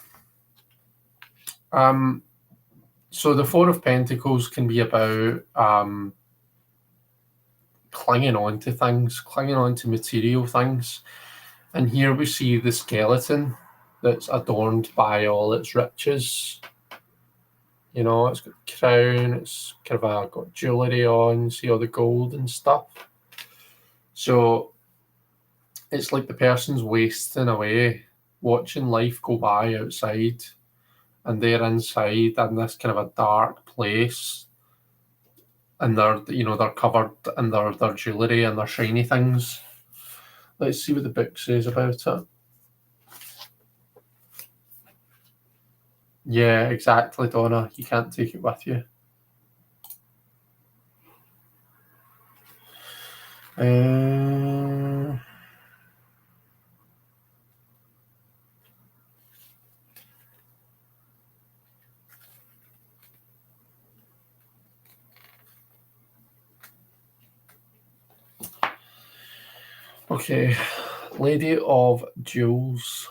So the 4 of Pentacles can be about clinging on to things, clinging on to material things. And here we see the skeleton that's adorned by all its riches. You know, it's got a crown, it's kind of got jewellery on, see all the gold and stuff. So it's like the person's wasting away, watching life go by outside, and they're inside in this kind of a dark place, and they're covered in their jewellery and their shiny things. Let's see what the book says about it. Yeah, exactly, Donna. You can't take it with you. Okay, Lady of Jewels.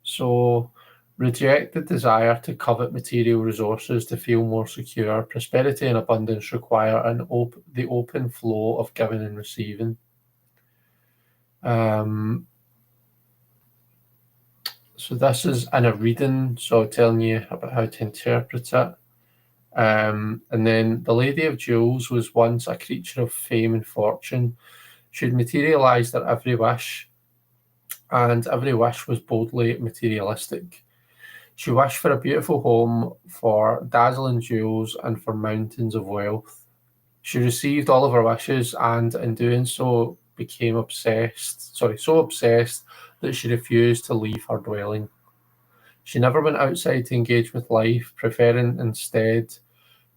So, reject the desire to covet material resources to feel more secure. Prosperity and abundance require the open flow of giving and receiving. So this is in a reading, so telling you about how to interpret it. And then the Lady of Jewels was once a creature of fame and fortune. She had materialised her every wish, and every wish was boldly materialistic. She wished for a beautiful home, for dazzling jewels, and for mountains of wealth. She received all of her wishes, and in doing so became so obsessed that she refused to leave her dwelling. She never went outside to engage with life, preferring instead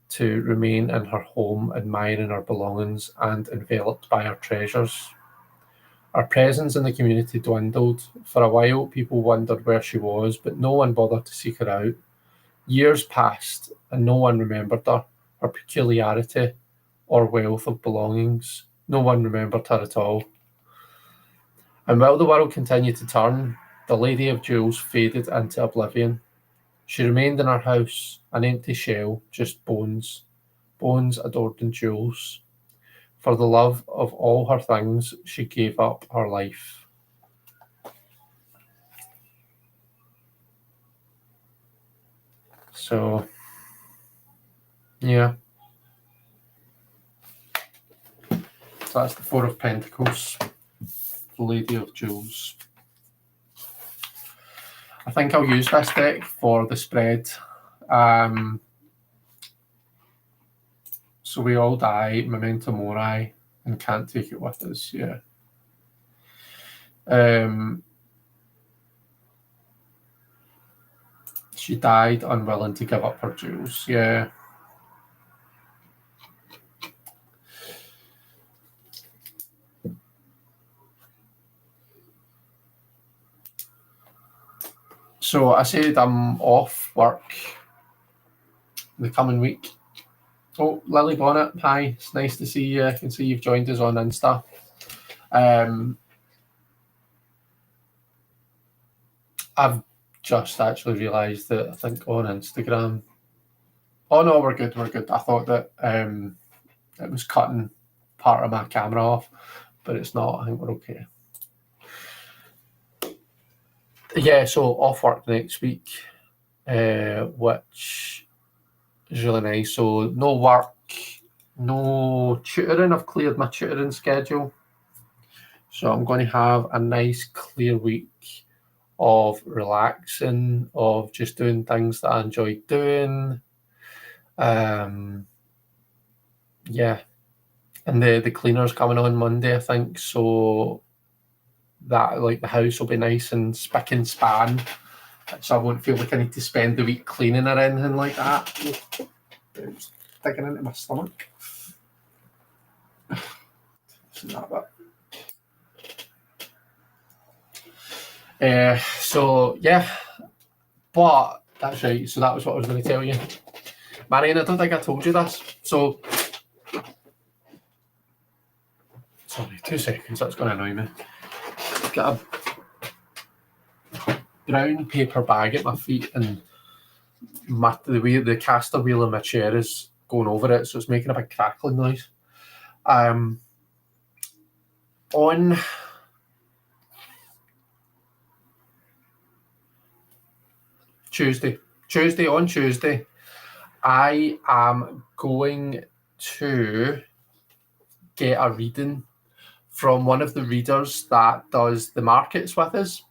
to remain in her home, admiring her belongings and enveloped by her treasures. Her presence in the community dwindled. For a while, people wondered where she was, but no one bothered to seek her out. Years passed, and no one remembered her peculiarity, or wealth of belongings. No one remembered her at all. And while the world continued to turn, the Lady of Jewels faded into oblivion. She remained in her house, an empty shell, just bones adored in jewels. For the love of all her things, she gave up her life. So, yeah. So that's the Four of Pentacles, the Lady of Jewels. I think I'll use this deck for the spread. So we all die, memento mori, and can't take it with us. Yeah. She died unwilling to give up her jewels. Yeah. So I said I'm off work the coming week. Oh, Lily Bonnet, hi. It's nice to see you. I can see you've joined us on Insta. I've just actually realised that I think on Instagram. Oh no, we're good. I thought that it was cutting part of my camera off, but it's not. I think we're okay. Yeah, so off work next week, which is really nice. So no work, no tutoring. I've cleared my tutoring schedule. So I'm going to have a nice clear week of relaxing, of just doing things that I enjoy doing. Yeah. And the cleaner's coming on Monday, I think. So that, like, the house will be nice and spick and span. So I won't feel like I need to spend the week cleaning or anything like that. It's digging into my stomach. So yeah, but that's right. So that was what I was going to tell you, Marion. I don't think I told you this. So sorry, 2 seconds. That's going to annoy me. I've got a brown paper bag at my feet, and the caster wheel in my chair is going over it, so it's making a big crackling noise. on Tuesday, I am going to get a reading from one of the readers that does the markets with us,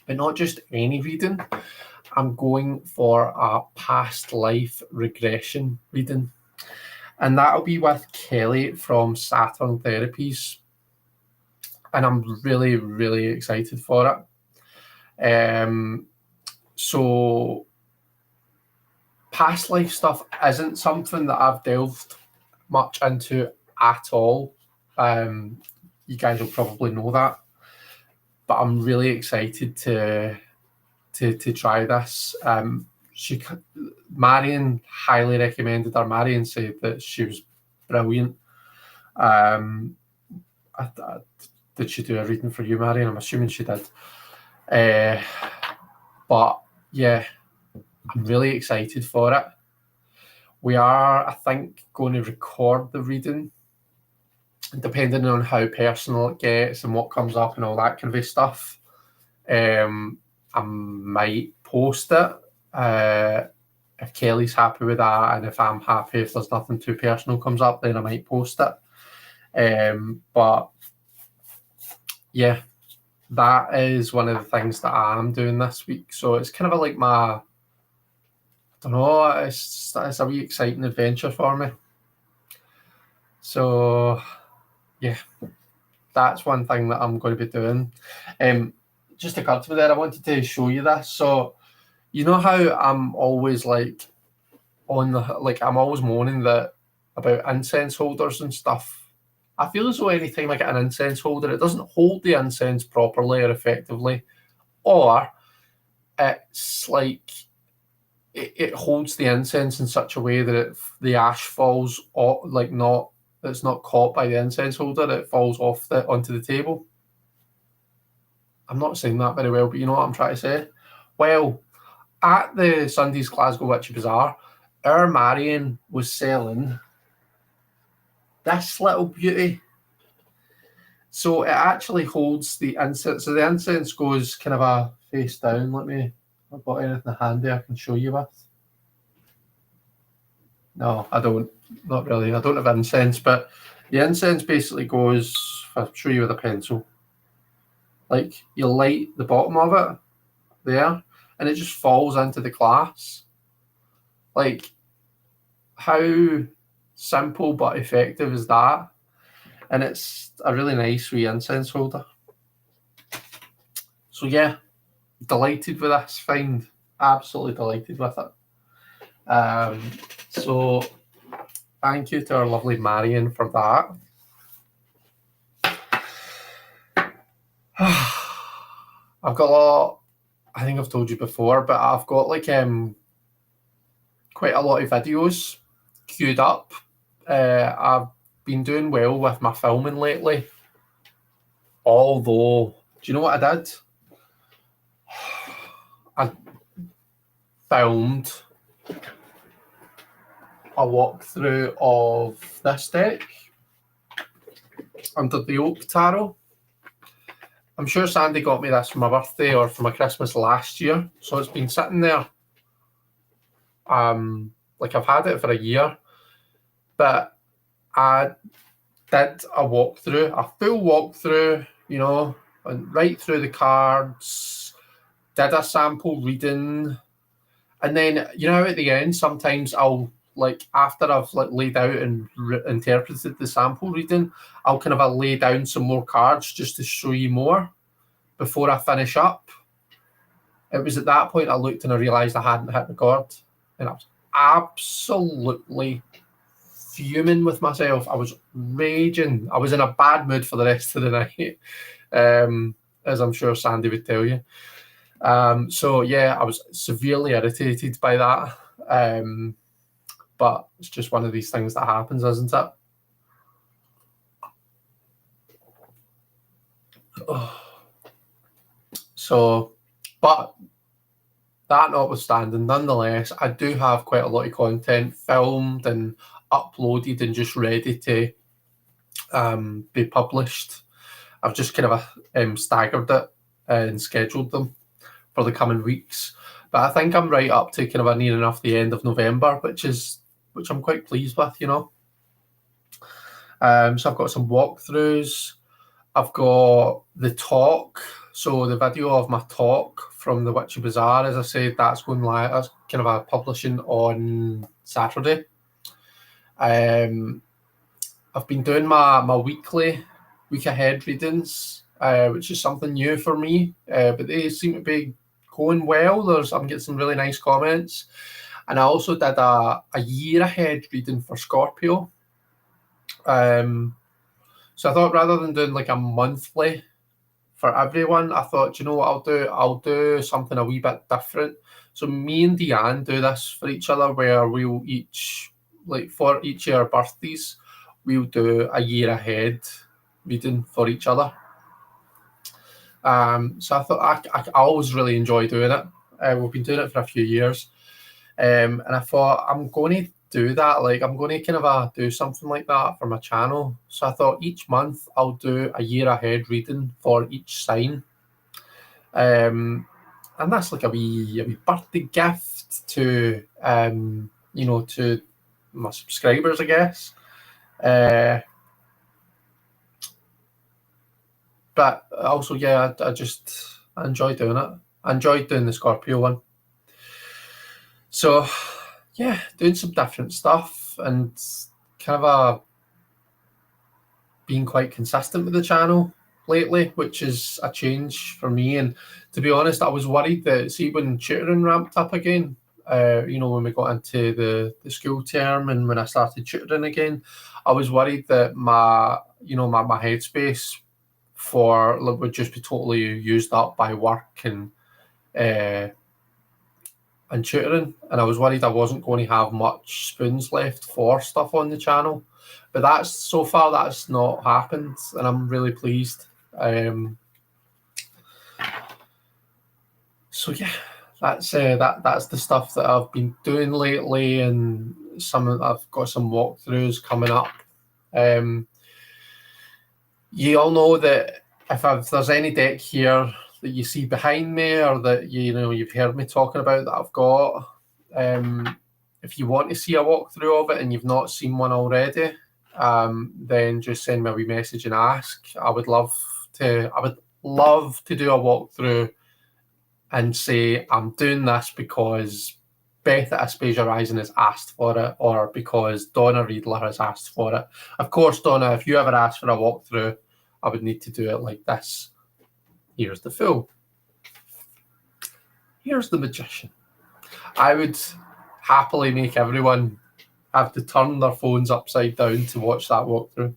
but not just any reading. I'm going for a past life regression reading, and that'll be with Kelly from Saturn Therapies, and I'm really, really excited for it. So past life stuff isn't something that I've delved much into at all. You guys will probably know that, but I'm really excited to try this. Marion highly recommended her. Marion said that she was brilliant. Did she do a reading for you, Marion? I'm assuming she did. But yeah, I'm really excited for it. We are, I think, going to record the reading, depending on how personal it gets and what comes up and all that kind of stuff. I might post it if Kelly's happy with that, and if I'm happy, if there's nothing too personal comes up, then I might post it. But yeah, that is one of the things that I'm doing this week. So it's kind of like my, I don't know, it's a wee exciting adventure for me. So yeah, that's one thing that I'm going to be doing. Just occurred to me there, I wanted to show you this. So you know how I'm always like I'm always moaning that about incense holders and stuff. I feel as though anytime I get an incense holder, it doesn't hold the incense properly or effectively, or it's like it holds the incense in such a way that the ash falls off, it's not caught by the incense holder, it falls off onto the table. I'm not saying that very well, but you know what I'm trying to say. Well, at the Sunday's Glasgow Witchy Bazaar, our Marion was selling this little beauty. So it actually holds the incense. So the incense goes kind of a face down. I've got anything handy I can show you with. No, I don't. Not really. I don't have incense, but the incense basically goes, I'll show you with a pencil. Like, you light the bottom of it there, and it just falls into the glass. Like, how simple but effective is that? And it's a really nice wee incense holder. So yeah, delighted with this find. Absolutely delighted with it. So thank you to our lovely Marion for that. I've got a lot, I think I've told you before, but I've got like quite a lot of videos queued up. I've been doing well with my filming lately. Although, do you know what I did? I filmed a walkthrough of this deck under the Oak Tarot. I'm sure Sandy got me this for my birthday or for my Christmas last year, so it's been sitting there. Like I've had it for a year, but I did a walkthrough, a full walkthrough, you know, and right through the cards, did a sample reading, and then, you know, at the end, sometimes I'll, like, after I've like laid out and interpreted the sample reading, I'll kind of lay down some more cards just to show you more before I finish up. It was at that point I looked and I realised I hadn't hit record, and I was absolutely fuming with myself. I was raging. I was in a bad mood for the rest of the night, as I'm sure Sandy would tell you. So yeah, I was severely irritated by that. But it's just one of these things that happens, isn't it? So, but that notwithstanding, nonetheless, I do have quite a lot of content filmed and uploaded and just ready to be published. I've just kind of staggered it and scheduled them for the coming weeks. But I think I'm right up to kind of near enough the end of November, which I'm quite pleased with, you know. So I've got some walkthroughs. I've got the talk, so the video of my talk from the Witchy Bazaar, as I said, that's going live. That's kind of a publishing on Saturday. I've been doing my weekly week ahead readings, which is something new for me, but they seem to be going well. I'm getting some really nice comments, and I also did a year ahead reading for Scorpio. So I thought rather than doing like a monthly for everyone, I thought, you know what I'll do something a wee bit different. So me and Deanne do this for each other, where we'll each, like for each of our birthdays, we'll do a year ahead reading for each other. So I thought I always really enjoy doing it. We've been doing it for a few years, and I thought I'm going to do that. Like I'm going to kind of do something like that for my channel. So I thought each month I'll do a year ahead reading for each sign, and that's like a wee birthday gift to you know, to my subscribers, I guess. But also, yeah, I enjoy doing it. I enjoyed doing the Scorpio one. So, yeah, doing some different stuff and kind of being quite consistent with the channel lately, which is a change for me. And to be honest, I was worried that, see, when tutoring ramped up again, you know, when we got into the school term and when I started tutoring again, I was worried that my headspace would just be totally used up by work and tutoring, and I was worried I wasn't going to have much spoons left for stuff on the channel. But so far that's not happened, and I'm really pleased. So yeah, that's the stuff that I've been doing lately, and I've got some walkthroughs coming up. You all know that if there's any deck here that you see behind me, or that you've heard me talking about that I've got, if you want to see a walkthrough of it and you've not seen one already, then just send me a wee message and ask. I would love to do a walkthrough and say I'm doing this because Beth at Aspasia Rising has asked for it, or because Donna Riedler has asked for it. Of course, Donna, if you ever ask for a walkthrough, I would need to do it like this. Here's the Fool. Here's the Magician. I would happily make everyone have to turn their phones upside down to watch that walkthrough.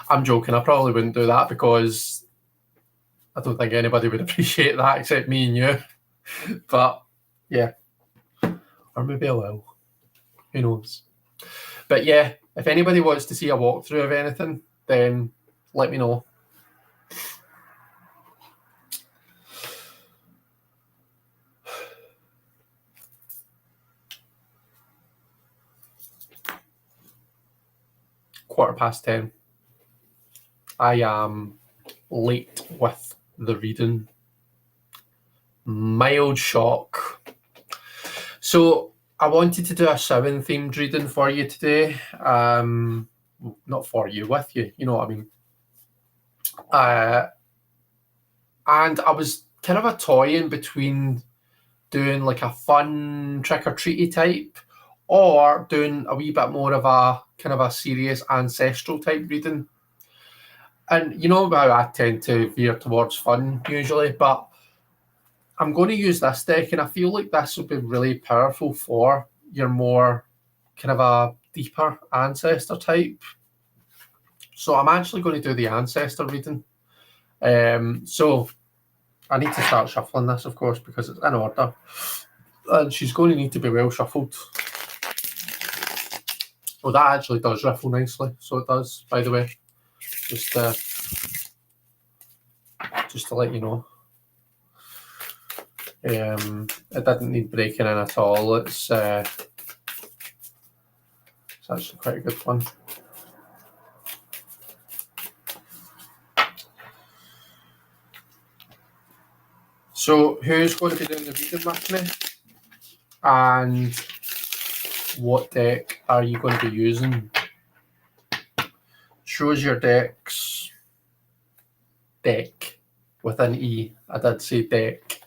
I'm joking. I probably wouldn't do that because I don't think anybody would appreciate that except me and you. But yeah, or maybe I will. Who knows? But yeah, if anybody wants to see a walkthrough of anything, then let me know. Quarter past 10. I am late with the reading. Mild shock. So I wanted to do a Samhain themed reading for you today. Not for you, with you, you know what I mean. And I was kind of a toying between doing like a fun trick-or-treaty type, or doing a wee bit more of a kind of a serious ancestral type reading. And you know how I tend to veer towards fun usually, but I'm going to use this deck, and I feel like this would be really powerful for your more kind of a deeper ancestor type. So I'm actually going to do the ancestor reading. So I need to start shuffling this, of course, because it's in order. And she's going to need to be well shuffled. Oh, that actually does riffle nicely. So it does, by the way. Just to let you know. It didn't need breaking in at all. It's actually quite a good one. So, who's going to be doing the reading with me? And what deck are you going to be using? Choose your decks. Deck with an E. I did say deck.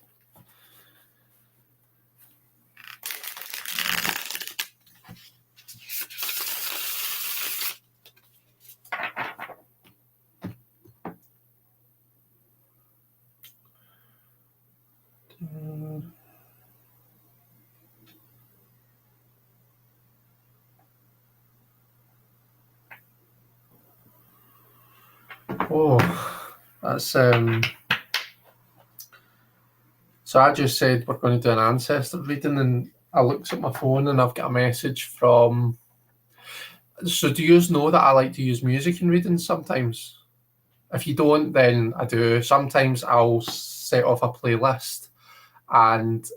Oh, that's so I just said we're going to do an ancestor reading, and I looked at my phone and I've got a message from. So do you know that I like to use music in readings sometimes? If you don't, then I do. Sometimes I'll set off a playlist and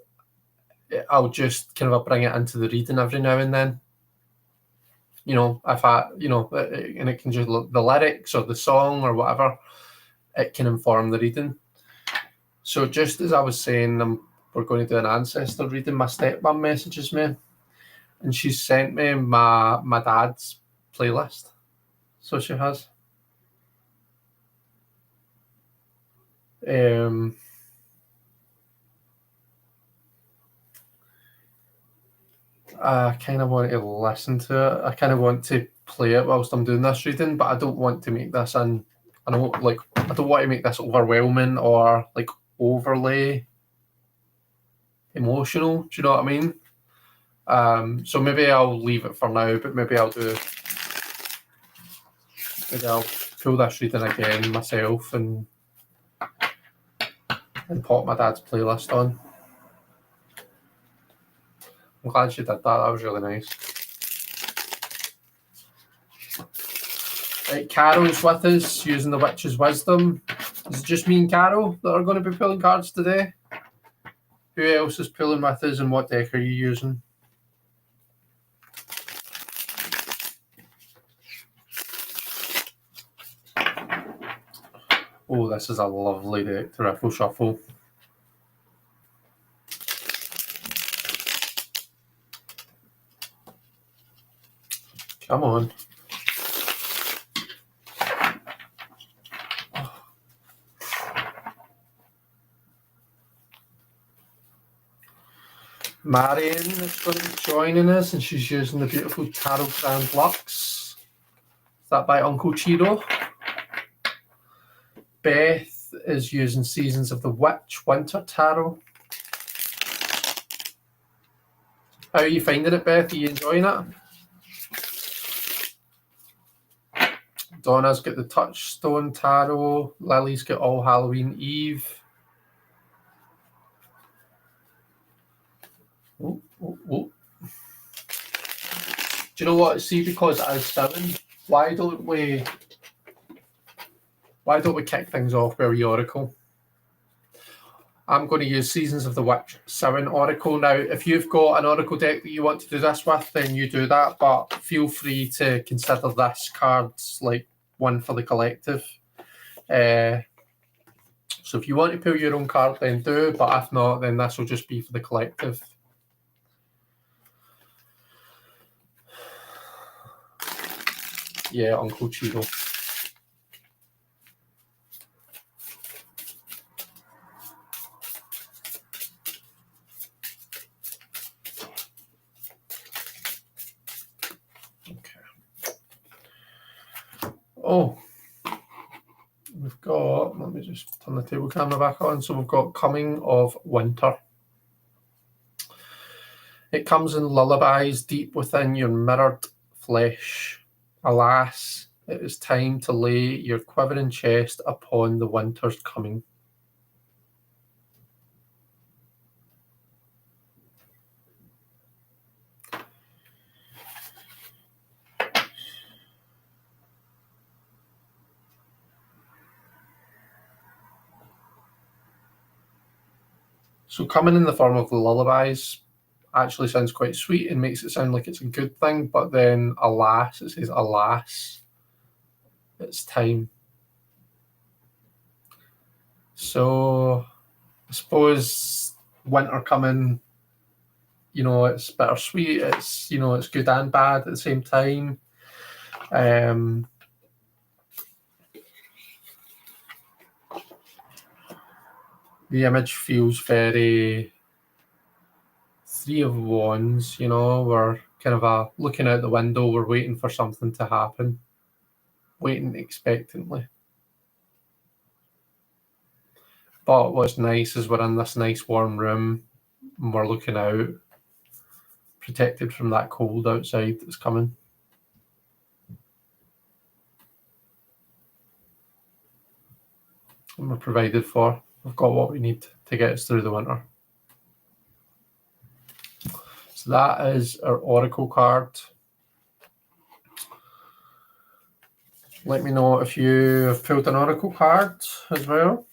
I'll just kind of bring it into the reading every now and then. If and it can just the lyrics or the song or whatever, it can inform the reading. So just as I was saying, we're going to do an ancestor reading, my stepmom messages me, and she sent me my dad's playlist. So she has. I kind of want to listen to it. I kind of want to play it whilst I'm doing this reading, but I don't want to make this I don't want to make this overwhelming or like overly emotional. Do you know what I mean? So maybe I'll leave it for now, but maybe I'll pull this reading again myself and pop my dad's playlist on. I'm glad she did that. That was really nice. Right, Carol's with us using the Witch's Wisdom. Is it just me and Carol that are going to be pulling cards today? Who else is pulling with us, and what deck are you using? Oh, this is a lovely deck to riffle shuffle. Come on. Marion is going to be joining us, and she's using the beautiful Tarot Grand Lux. Is that by Uncle Chiro? Beth is using Seasons of the Witch Winter Tarot. How are you finding it, Beth? Are you enjoying it? Donna's got the Touchstone Tarot. Lily's got All Halloween Eve. Oh. Do you know what? See, because it is 7, why don't we kick things off with the Oracle? I'm going to use Seasons of the Witch 7 Oracle. Now, if you've got an Oracle deck that you want to do this with, then you do that, but feel free to consider this card's like one for the collective. So if you want to pull your own card, then do, but if not, then this will just be for the collective. Yeah, Uncle Chiro. Oh, we've got, let me just turn the table camera back on. So we've got Coming of Winter. It comes in lullabies deep within your mirrored flesh. Alas, it is time to lay your quivering chest upon the winter's coming. So coming in the form of the lullabies actually sounds quite sweet and makes it sound like it's a good thing, but then alas, it says alas, it's time. So suppose winter coming, you know, it's bittersweet. It's, you know, it's good and bad at the same time. The image feels very Three of Wands, you know, we're kind of looking out the window, we're waiting for something to happen, waiting expectantly. But what's nice is we're in this nice warm room and we're looking out, protected from that cold outside that's coming. And we're provided for. We've got what we need to get us through the winter. So that is our Oracle card. Let me know if you have pulled an Oracle card as well.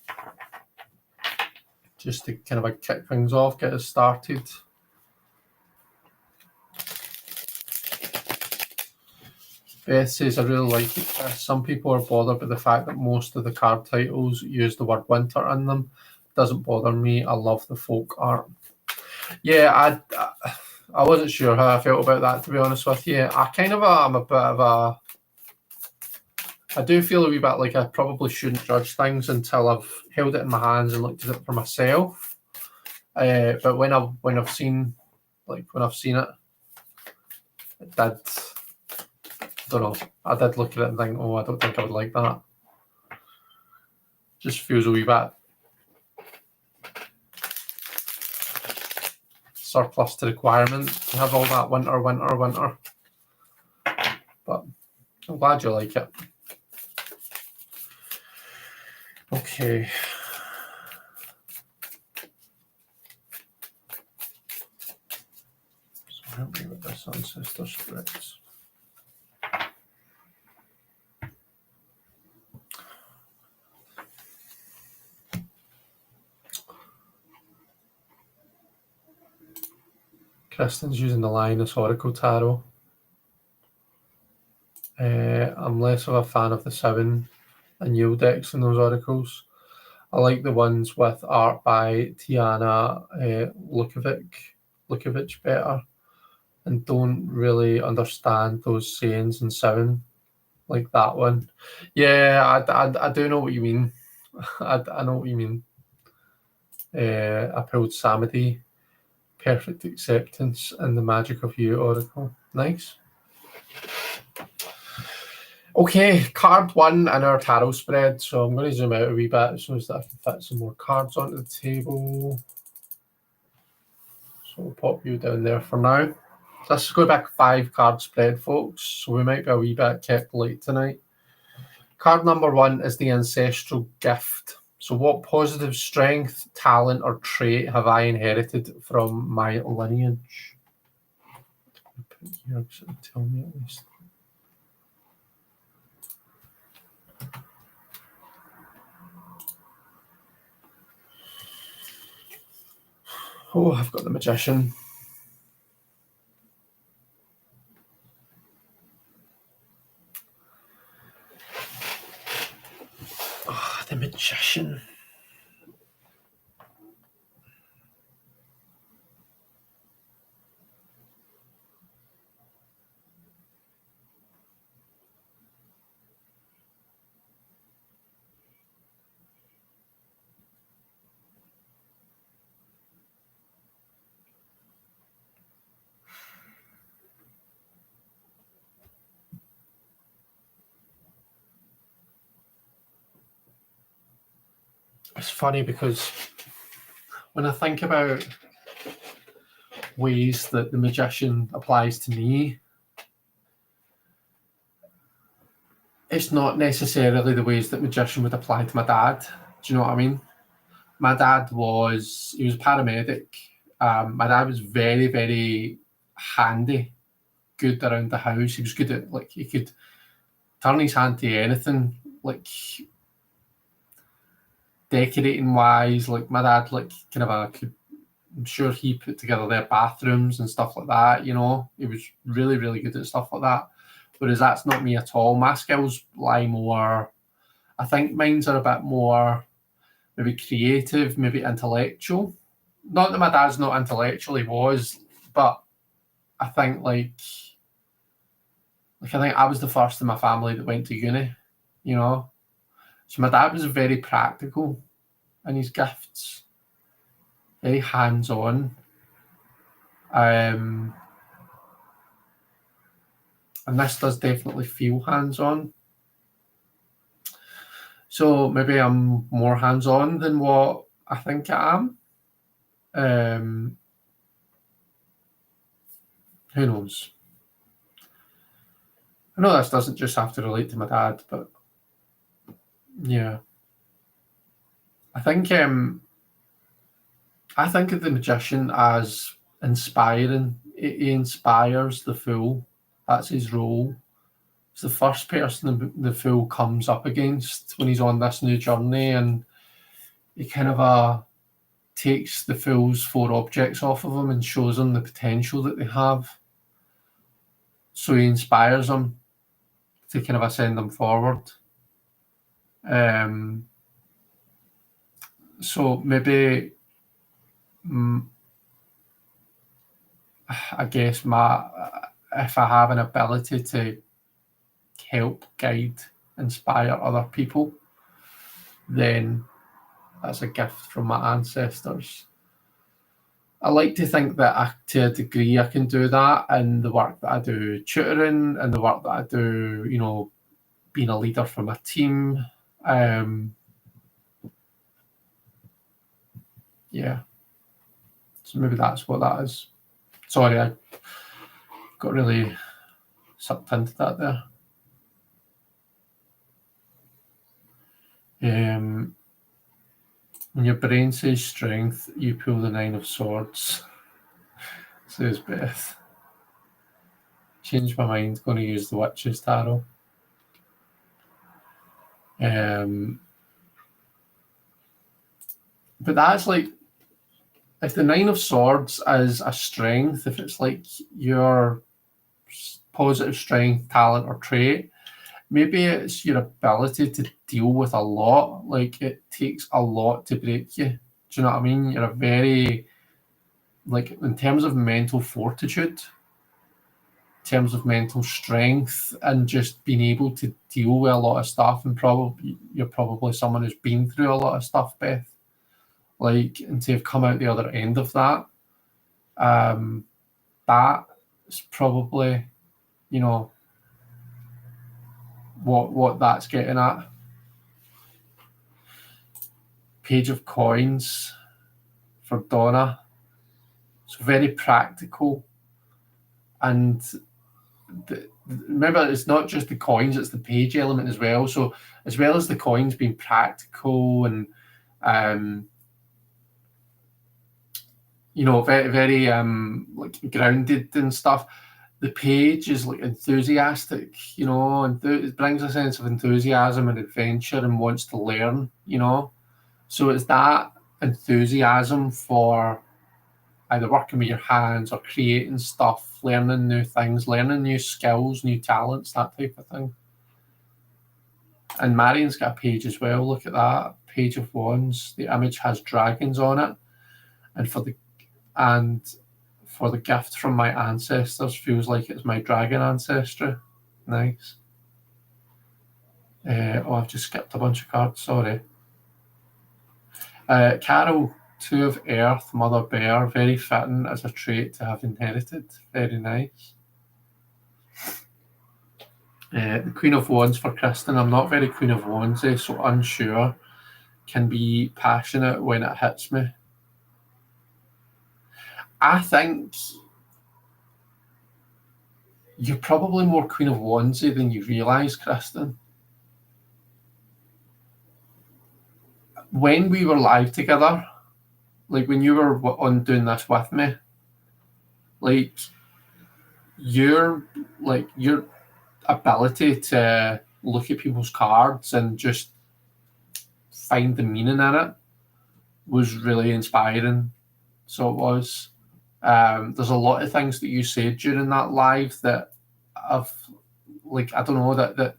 Just to kind of kick things off, get us started. Beth says, I really like it. Some people are bothered by the fact that most of the card titles use the word winter in them. Doesn't bother me. I love the folk art. Yeah, I wasn't sure how I felt about that, to be honest with you. I'm a bit of a... I do feel a wee bit like I probably shouldn't judge things until I've held it in my hands and looked at it for myself. But when I've seen it did... don't know. I did look at it and think, oh, I don't think I would like that. Just feels a wee bit surplus to requirement to have all that winter. But I'm glad you like it. Okay. So help me with this ancestor scripts. Kristen's using the Lioness Oracle Tarot. I'm less of a fan of the 7 and Yule decks in those oracles. I like the ones with art by Tiana Lukovic better, and don't really understand those sayings in 7 like that one. Yeah, I do know what you mean. I know what you mean. I pulled Samedi, Perfect Acceptance, and the Magic of You oracle. Nice. Okay, card 1 in our tarot spread. So I'm going to zoom out a wee bit so that I can fit some more cards onto the table. So we'll pop you down there for now. This is going back 5 card spread, folks. So we might be a wee bit kept late tonight. Card number 1 is the Ancestral Gift. So what positive strength, talent, or trait have I inherited from my lineage? Put here so it'll tell me at least. Oh, I've got the Magician. Oh, the Magician. It's funny because when I think about ways that the Magician applies to me, it's not necessarily the ways that Magician would apply to my dad. Do you know what I mean? My dad he was a paramedic. My dad was very, very handy, good around the house. He was good at, like, he could turn his hand to anything, like decorating wise. Like my dad, like I'm sure he put together their bathrooms and stuff like that. You know, he was really, really good at stuff like that. Whereas that's not me at all. My skills lie more. I think mine's are a bit more maybe creative, maybe intellectual. Not that my dad's not intellectual, he was, but I think I think I was the first in my family that went to uni, you know. So my dad was very practical in his gifts, very hands-on. And this does definitely feel hands-on. So maybe I'm more hands-on than what I think I am. Who knows? I know this doesn't just have to relate to my dad, but yeah. I think of the magician as inspiring. He inspires the fool. That's his role. It's the first person the fool comes up against when he's on this new journey, and he kind of takes the fool's 4 objects off of them and shows them the potential that they have. So he inspires them to kind of ascend them forward. So maybe, I guess if I have an ability to help, guide, inspire other people, then that's a gift from my ancestors. I like to think that to a degree I can do that in the work that I do tutoring and the work that I do, being a leader for my team. Yeah. So maybe that's what that is. Sorry, I got really sucked into that there. When your brain says strength, you pull the 9 of swords, says Beth. Changed my mind, going to use the Witch's Tarot. But that's if the 9 of swords is a strength, if it's like your positive strength, talent, or trait, maybe it's your ability to deal with a lot. It takes a lot to break you. Do you know what I mean? You're a very, in terms of mental fortitude, in terms of mental strength, and just being able to deal with a lot of stuff, and you're probably someone who's been through a lot of stuff, Beth. And to have come out the other end of that, that is probably, what that's getting at. Page of Coins for Donna. So very practical. And remember, it's not just the coins, it's the page element as well. So as well as the coins being practical and very, very grounded and stuff, the page is enthusiastic, and it brings a sense of enthusiasm and adventure and wants to learn, So it's that enthusiasm for either working with your hands or creating stuff, learning new things, learning new skills, new talents, that type of thing. And Marion's got a page as well. Look at that, Page of Wands. The image has dragons on it, and for the gift from my ancestors, feels like it's my dragon ancestry. Nice. I've just skipped a bunch of cards. Sorry. Carol, 2 of Earth, Mother Bear, very fitting as a trait to have inherited. Very nice. The Queen of Wands for Kristen. I'm not very Queen of Wandsy, so unsure. Can be passionate when it hits me. I think you're probably more Queen of Wandsy than you realise, Kristen. When we were live together, when you were on doing this with me, your ability to look at people's cards and just find the meaning in it was really inspiring. So it was. There's a lot of things that you said during that live that I've that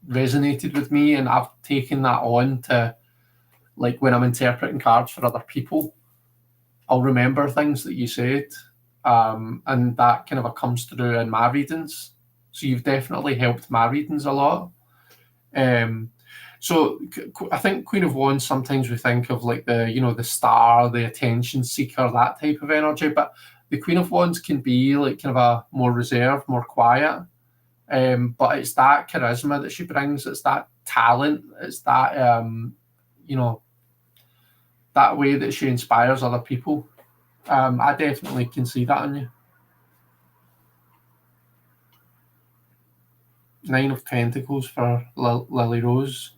resonated with me, and I've taken that on to like when I'm interpreting cards for other people, I'll remember things that you said, and that kind of comes through in my readings. So you've definitely helped my readings a lot. So I think Queen of Wands, sometimes we think of like the star, the attention seeker, that type of energy, but the Queen of Wands can be like kind of a more reserved, more quiet. But it's that charisma that she brings, it's that talent, it's that that way that she inspires other people. I definitely can see that in you. 9 of Pentacles for Lily Rose.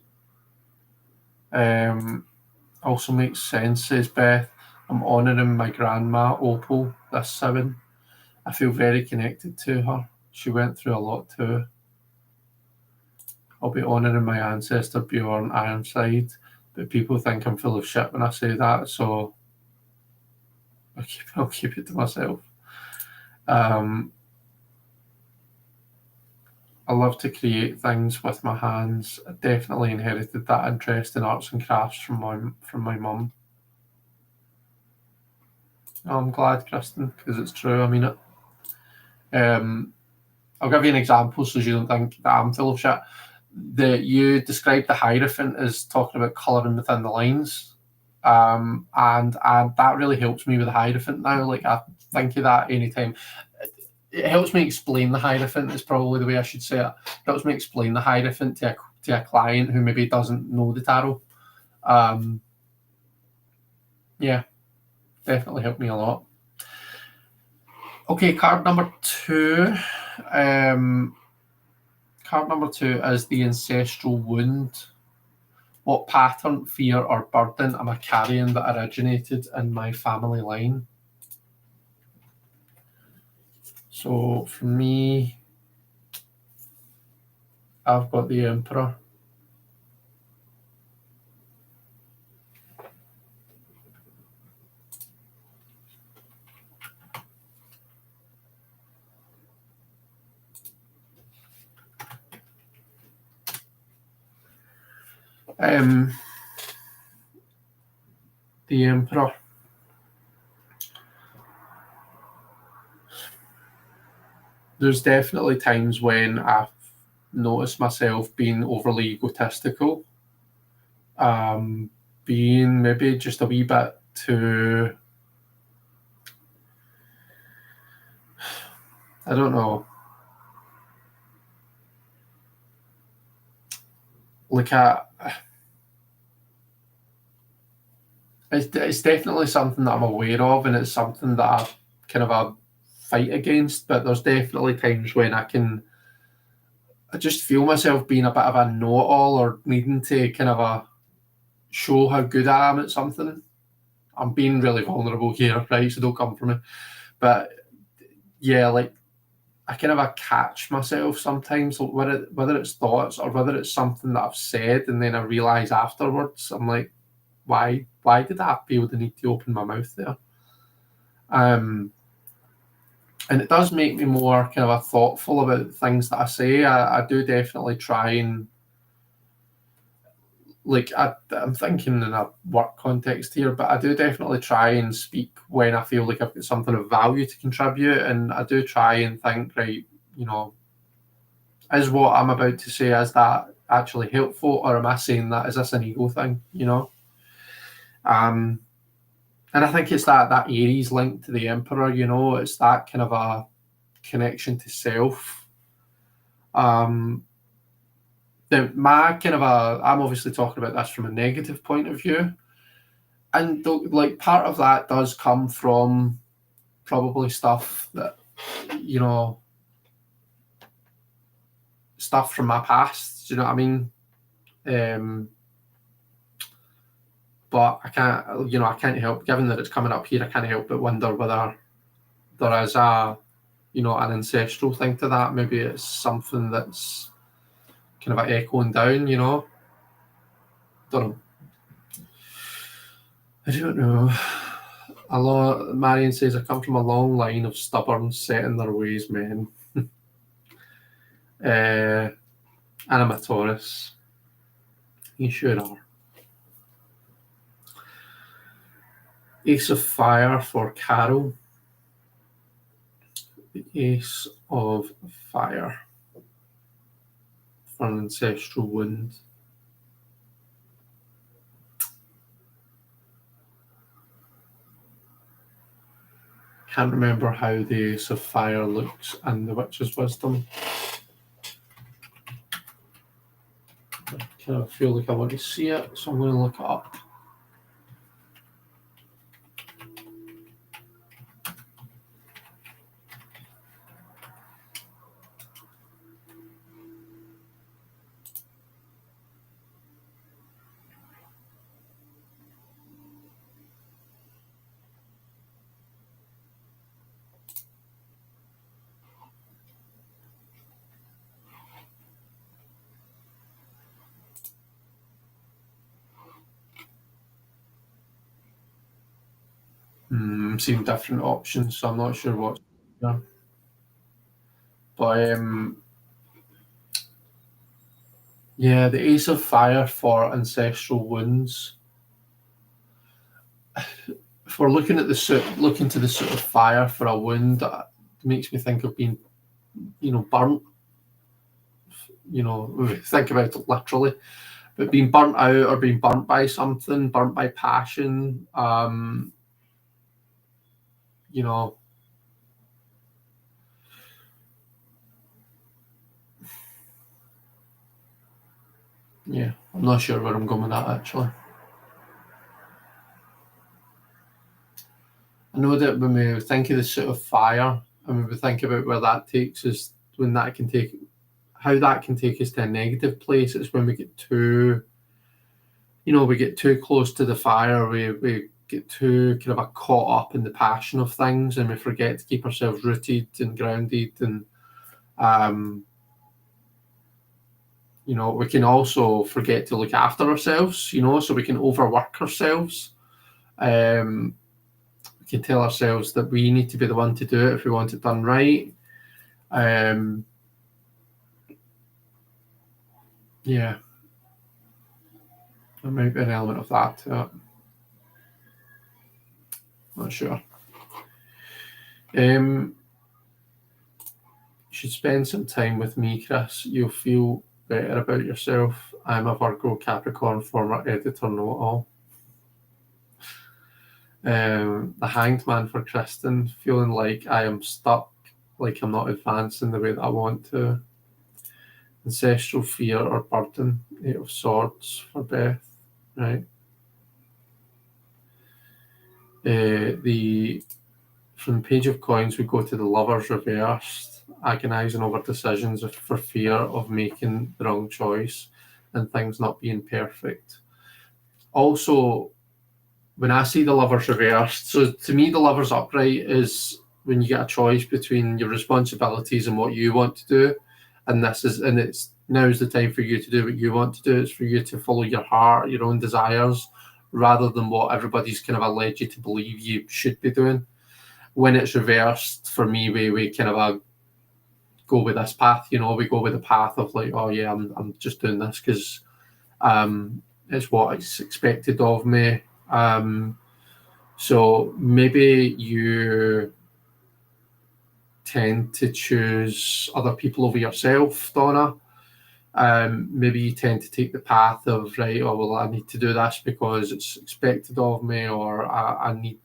Also makes sense, says Beth. I'm honouring my grandma, Opal, this 7. I feel very connected to her. She went through a lot too. I'll be honouring my ancestor, Bjorn Ironside, but people think I'm full of shit when I say that, so I'll keep it to myself. I love to create things with my hands. I definitely inherited that interest in arts and crafts from my mum. Oh, I'm glad, Kristen, because it's true. I mean it. I'll give you an example so you don't think that I'm full of shit. You described the Hierophant as talking about colouring within the lines. And that really helps me with the Hierophant now. Like, I think of that anytime. It helps me explain the Hierophant, is probably the way I should say it. It helps me explain the Hierophant to a client who maybe doesn't know the tarot. Yeah, definitely helped me a lot. Okay, card number 2. Card number 2 is the Ancestral Wound. What pattern, fear, or burden am I carrying that originated in my family line? So for me, I've got the Emperor. The Emperor. There's definitely times when I've noticed myself being overly egotistical, being maybe just a wee bit too, I don't know, like it's definitely something that I'm aware of, and it's something that I kind of a fight against. But there's definitely times when I just feel myself being a bit of a know-it-all, or needing to kind of show how good I am at something. I'm being really vulnerable here, right? So don't come for me. But yeah, like I kind of catch myself sometimes, whether it's thoughts or whether it's something that I've said, and then I realise afterwards, I'm like, why did I feel the need to open my mouth there? And it does make me more kind of thoughtful about things that I say. I do definitely try and, like, I'm thinking in a work context here, but I do definitely try and speak when I feel like I've got something of value to contribute, and I do try and think, right, is what I'm about to say, is that actually helpful, or am I saying that, is this an ego thing, and I think it's that Aries link to the Emperor, it's that kind of a connection to self. My kind of I'm obviously talking about this from a negative point of view, and like part of that does come from probably stuff that, stuff from my past, do you know what I mean? But I can't help, given that it's coming up here, I can't help but wonder whether there is an ancestral thing to that. Maybe it's something that's kind of echoing down, Don't know. I don't know. Marion says, I come from a long line of stubborn, set in their ways men. And I'm a Taurus. You sure are. Ace of Fire for Carol. The Ace of Fire for an Ancestral Wound. Can't remember how the Ace of Fire looks in the Witch's Wisdom. I kind of feel like I want to see it, so I'm going to look it up. I'm seeing different options, so I'm not sure what. Yeah. But yeah, the Ace of Fire for Ancestral Wounds. If we're looking at the looking to the suit of fire for a wound, that makes me think of being, burnt. Think about it literally, but being burnt out or being burnt by something, burnt by passion. Yeah, I'm not sure where I'm going with that actually. I know that when we think of the suit of fire, and when we think about where that takes us, how that can take us to a negative place, it's when we get too, we get too close to the fire, we get too kind of caught up in the passion of things, and we forget to keep ourselves rooted and grounded, and we can also forget to look after ourselves, so we can overwork ourselves. We can tell ourselves that we need to be the one to do it if we want it done right. Yeah, there might be an element of that to it. Not sure. You should spend some time with me, Chris. You'll feel better about yourself. I'm a Virgo Capricorn former editor, know it all. The Hanged Man for Kristen, feeling like I am stuck, like I'm not advancing the way that I want to. Ancestral Fear or Burden, Eight of Swords for Beth, right? From the Page of Coins, we go to the Lovers reversed, agonising over decisions for fear of making the wrong choice and things not being perfect. Also, when I see the Lovers reversed, so to me, the Lovers upright is when you get a choice between your responsibilities and what you want to do, and it's now's the time for you to do what you want to do. It's for you to follow your heart, your own desires, rather than what everybody's kind of led you to believe you should be doing. When it's reversed, for me, we kind of go with this path. We go with the path of like, oh yeah, I'm just doing this because it's what is expected of me. So maybe you tend to choose other people over yourself, Donna. Maybe you tend to take the path of, right, oh well, I need to do this because it's expected of me, or I need,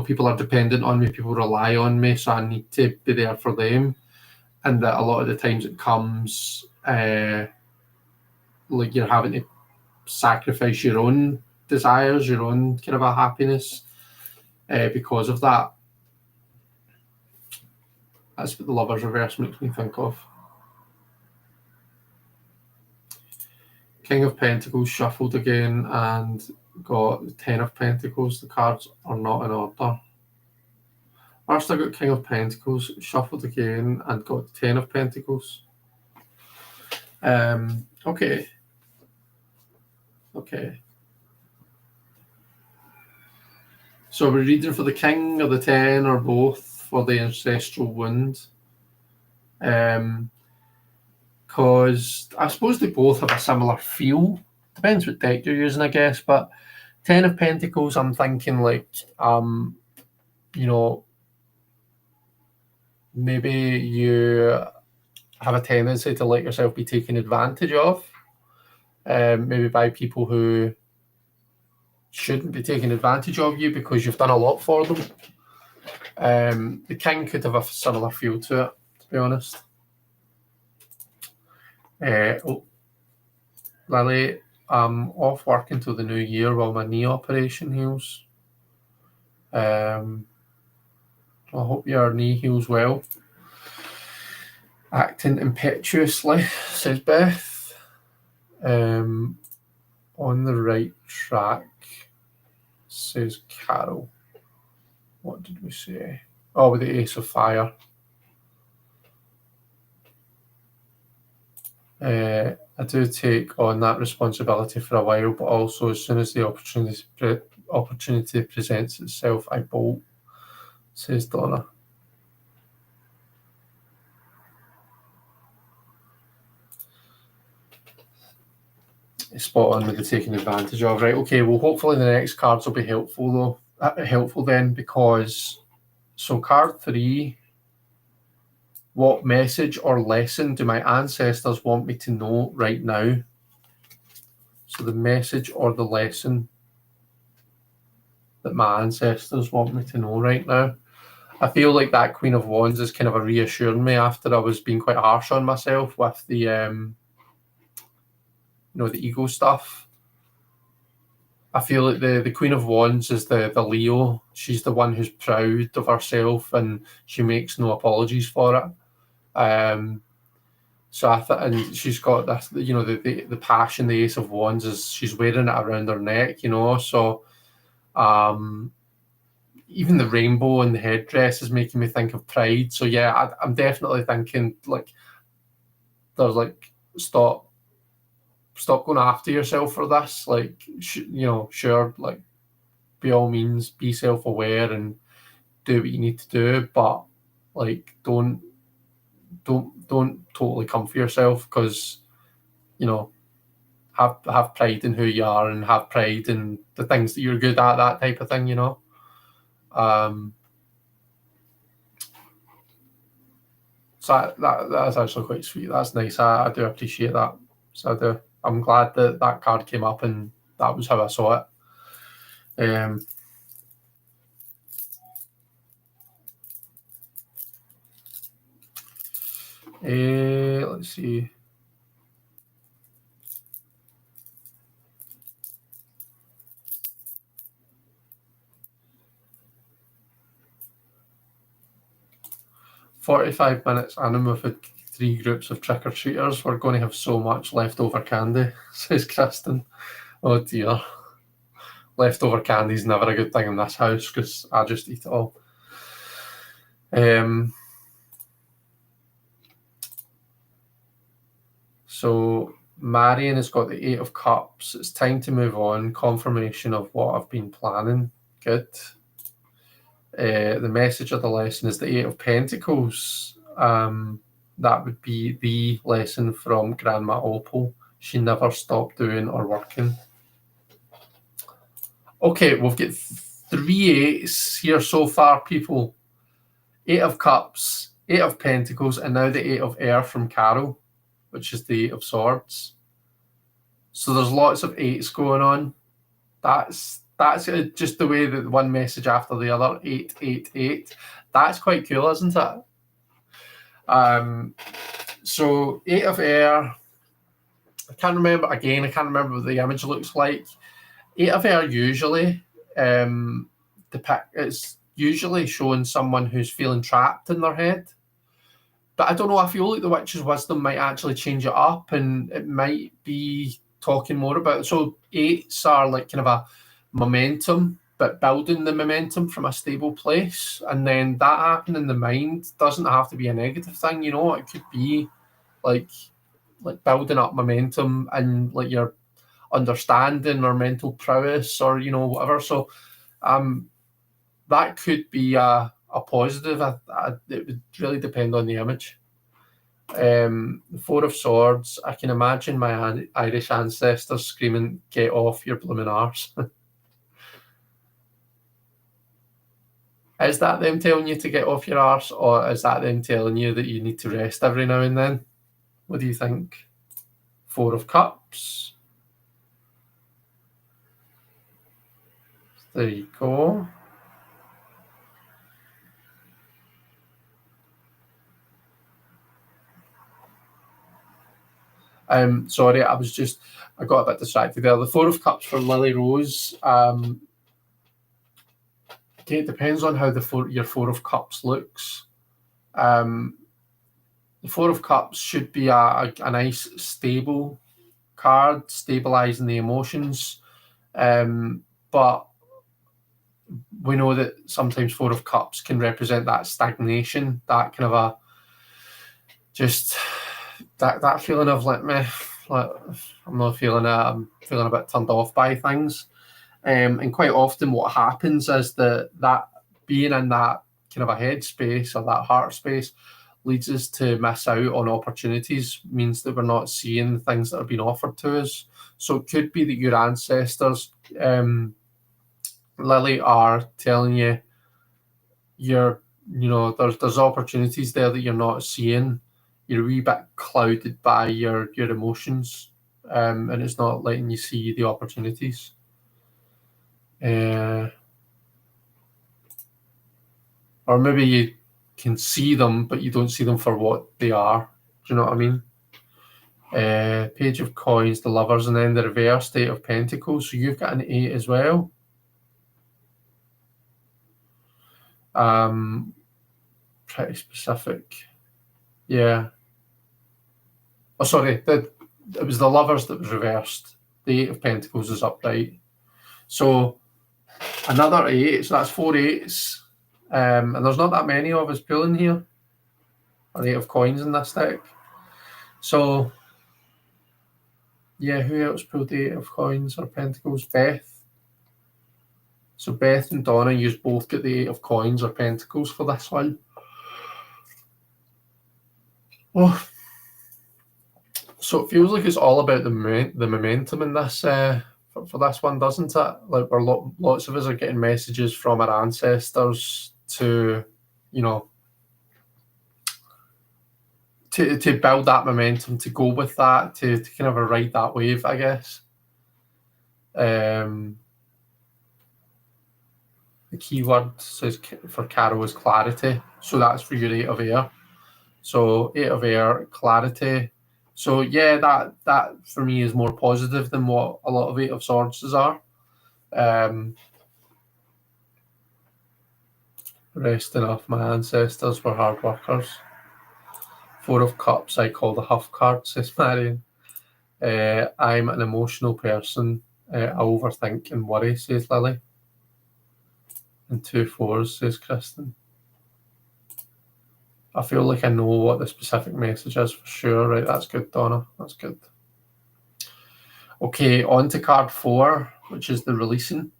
people are dependent on me, people rely on me, so I need to be there for them. And that a lot of the times it comes like you're having to sacrifice your own desires, your own kind of a happiness because of that. That's what the Lovers reverse makes me think of. King of Pentacles shuffled again and got the Ten of Pentacles. The cards are not in order. First I got King of Pentacles, shuffled again and got the Ten of Pentacles. Okay. So we're reading for the King or the Ten or both for the Ancestral Wound. Because I suppose they both have a similar feel depends what deck you're using, I guess. But 10 of Pentacles, I'm thinking like, you know, maybe you have a tendency to let yourself be taken advantage of, maybe by people who shouldn't be taking advantage of you because you've done a lot for them. The King could have a similar feel to it, to be honest. Lily, I'm off work until the new year while my knee operation heals. I hope your knee heals well. Acting impetuously, says Beth. On the right track, says Carol. What did we say? Oh, with the Ace of Fire. I do take on that responsibility for a while, but also as soon as the opportunity presents itself, I bolt, says Donna. Spot on with the taking advantage of. Right, okay, well, hopefully the next cards will be helpful, though. Helpful then, because, so card 3, what message or lesson do my ancestors want me to know right now? So the message or the lesson that my ancestors want me to know right now. I feel like that Queen of Wands is kind of a reassuring me after I was being quite harsh on myself with the, the ego stuff. I feel like the Queen of Wands is the Leo. She's the one who's proud of herself and she makes no apologies for it. So and she's got this, the passion, the Ace of Wands is she's wearing it around her neck, so even the rainbow in the headdress is making me think of pride. So yeah, I'm definitely thinking like there's like stop going after yourself for this. Like sure, like by all means be self-aware and do what you need to do, but like don't totally come for yourself, because have pride in who you are and have pride in the things that you're good at, that type of thing. So that's actually quite sweet. That's nice. I do appreciate that. So I'm glad that card came up and that was how I saw it. Let's see. "45 minutes and I'm with 3 groups of trick-or-treaters. We're going to have so much leftover candy," says Kristen. Oh dear. Leftover candy is never a good thing in this house because I just eat it all. So Marion has got the 8 of Cups. It's time to move on. Confirmation of what I've been planning. Good. The message of the lesson is the 8 of Pentacles. That would be the lesson from Grandma Opal. She never stopped doing or working. Okay, we've got 3 8s here so far, people. 8 of Cups, 8 of Pentacles, and now the 8 of Air from Carol, which is the 8 of Swords. So there's lots of 8s going on. That's just the way that one message after the other, 8, 8, 8. That's quite cool, isn't it? So 8 of Air. I can't remember what the image looks like. 8 of Air usually it's usually showing someone who's feeling trapped in their head. But I don't know, I feel like the Witch's Wisdom might actually change it up and it might be talking more about it. So 8s are like kind of a momentum, but building the momentum from a stable place. And then that happening in the mind doesn't have to be a negative thing, it could be like building up momentum and like your understanding or mental prowess or whatever. So that could be a positive. It would really depend on the image. The Four of Swords, I can imagine my Irish ancestors screaming, "Get off your blooming arse." Is that them telling you to get off your arse, or is that them telling you that you need to rest every now and then? What do you think? Four of Cups. There you go. Sorry, I got a bit distracted there. The Four of Cups for Lily Rose. Okay, it depends on how your Four of Cups looks. The Four of Cups should be a nice stable card, stabilizing the emotions. But we know that sometimes Four of Cups can represent that stagnation, that kind of a just that feeling of like I'm not feeling it. I'm feeling a bit turned off by things. And quite often what happens is that being in that kind of a headspace or that heart space leads us to miss out on opportunities, means that we're not seeing things that are being offered to us. So it could be that your ancestors, Lily, are telling you there's opportunities there that you're not seeing. You're a wee bit clouded by your emotions, and it's not letting you see the opportunities. Or maybe you can see them, but you don't see them for what they are. Do you know what I mean? Page of Coins, the Lovers, and then the reverse, Eight of Pentacles. So you've got an 8 as well. Pretty specific. Yeah. Oh, sorry. It was the Lovers that was reversed. The Eight of Pentacles is upright. So another 8. So that's 4 8s. And there's not that many of us pulling here. An 8 of Coins in this deck. So yeah, who else pulled the 8 of Coins or Pentacles? Beth. So Beth and Donna, you both get the 8 of Coins or Pentacles for this one. Oh, so it feels like it's all about the momentum in this for this one, doesn't it? Like lots of us are getting messages from our ancestors to, to build that momentum, to go with that, to kind of ride that wave, I guess. The keyword says for Carol is clarity, so that's for your 8 of Air. So 8 of Air, clarity. So yeah, that for me is more positive than what a lot of 8 of Swords are. Resting off, my ancestors were hard workers. 4 of Cups, I call the Huff card, says Marion. I'm an emotional person. I overthink and worry, says Lily. And 2 4s, says Kristen. I feel like I know what the specific message is for sure. Right, that's good, Donna. That's good. Okay, on to card 4, which is the releasing.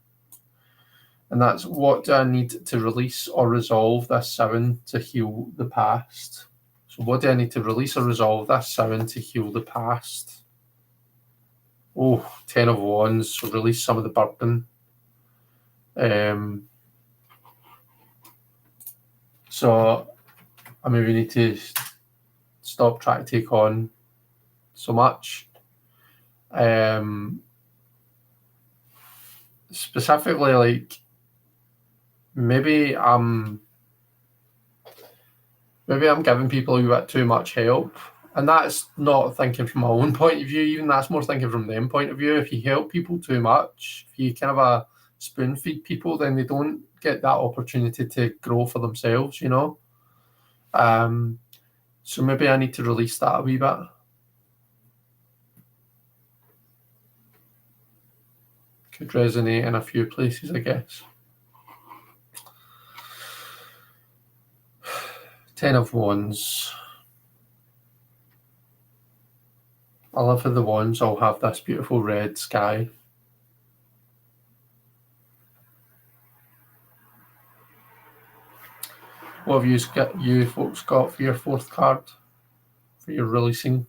And that's, what do I need to release or resolve this 7 to heal the past? So what do I need to release or resolve this 7 to heal the past? Oh, 10 of Wands, so release some of the burden. So I maybe need to stop trying to take on so much. Specifically, like maybe I'm giving people a bit too much help, and that's not thinking from my own point of view. Even that's more thinking from them point of view. If you help people too much, if you kind of spoon feed people, then they don't get that opportunity to grow for themselves. So maybe I need to release that a wee bit. Could resonate in a few places, I guess. 10 of Wands. I love how the wands all have this beautiful red sky. What have you folks got for your 4th card? for your releasing.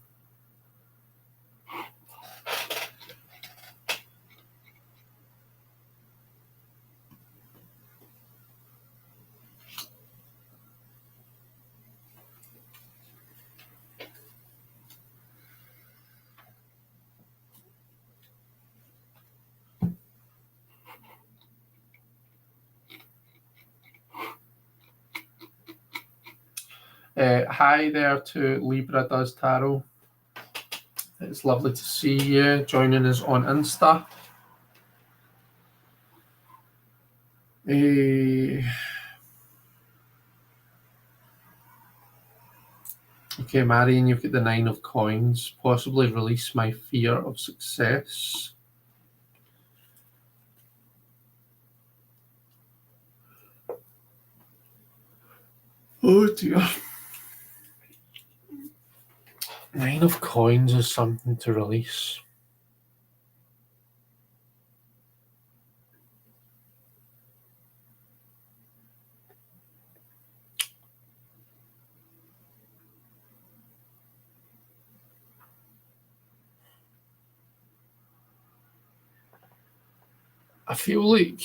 Hi there to Libra Does Tarot. It's lovely to see you joining us on Insta. Okay, Marion, you've got the 9 of Coins. Possibly release my fear of success. Oh dear. 9 of Coins is something to release. I feel like,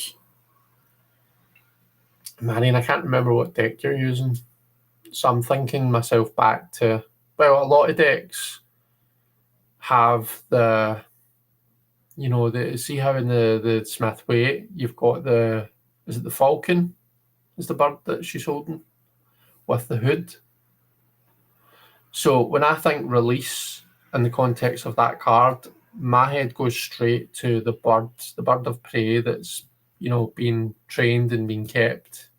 Marion, I can't remember what deck you're using. So I'm thinking myself back to, well, a lot of decks have the, you know, see how in the Smith Way you've got is it the falcon? Is the bird that she's holding with the hood? So when I think release in the context of that card, my head goes straight to the bird of prey that's, you know, being trained and being kept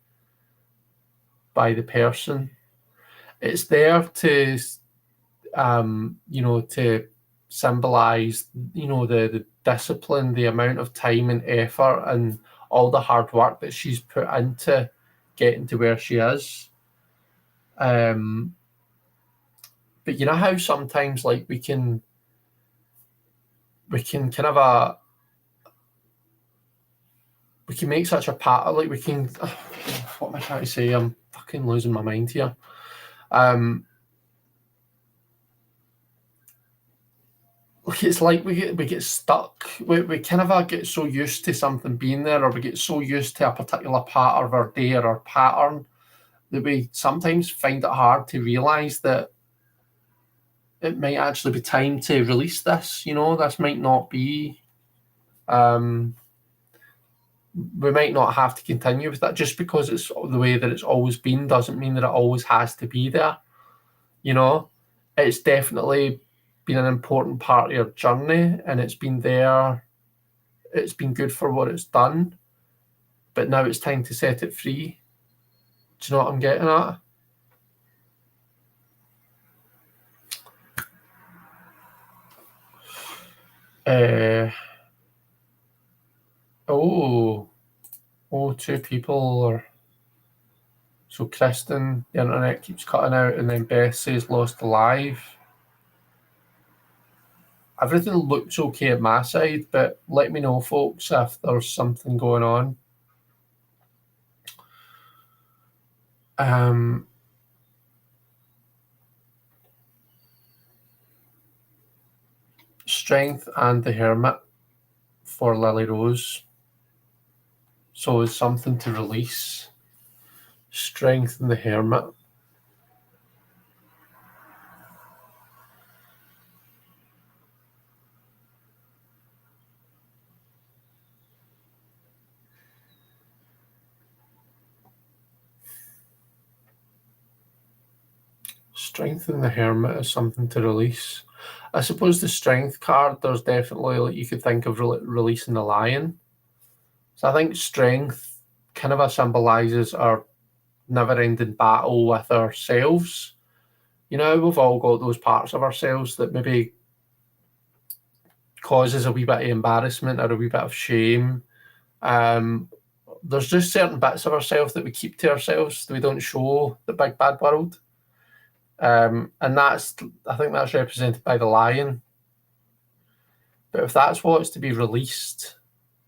by the person. It's there to, you know, to symbolize, you know, the discipline, the amount of time and effort and all the hard work that she's put into getting to where she is. But you know how sometimes, like, we can kind of we can make such a pattern, like we can, what am I trying to say? I'm fucking losing my mind here. It's like we get stuck. We kind of get so used to something being there, or we get so used to a particular part of our day or our pattern that we sometimes find it hard to realise that it might actually be time to release this. You know, this might not be. We might not have to continue with that. Just because it's the way that it's always been doesn't mean that it always has to be there. You know, it's definitely been an important part of your journey, and it's been there. It's been good for what it's done, but now it's time to set it free. Do you know what I'm getting at? Two people are. So Kristen, the internet keeps cutting out, and then Beth says lost alive. Everything looks okay at my side, but let me know, folks, if there's something going on. Strength and the Hermit for Lily Rose. So it's something to release. Strength and the Hermit. Strength and the Hermit is something to release. I suppose the Strength card, there's definitely, like, you could think of releasing the Lion. So I think Strength kind of symbolises our never-ending battle with ourselves. You know, we've all got those parts of ourselves that maybe causes a wee bit of embarrassment or a wee bit of shame. There's just certain bits of ourselves that we keep to ourselves, that we don't show the big bad world. And I think that's represented by the Lion. But if that's what's to be released,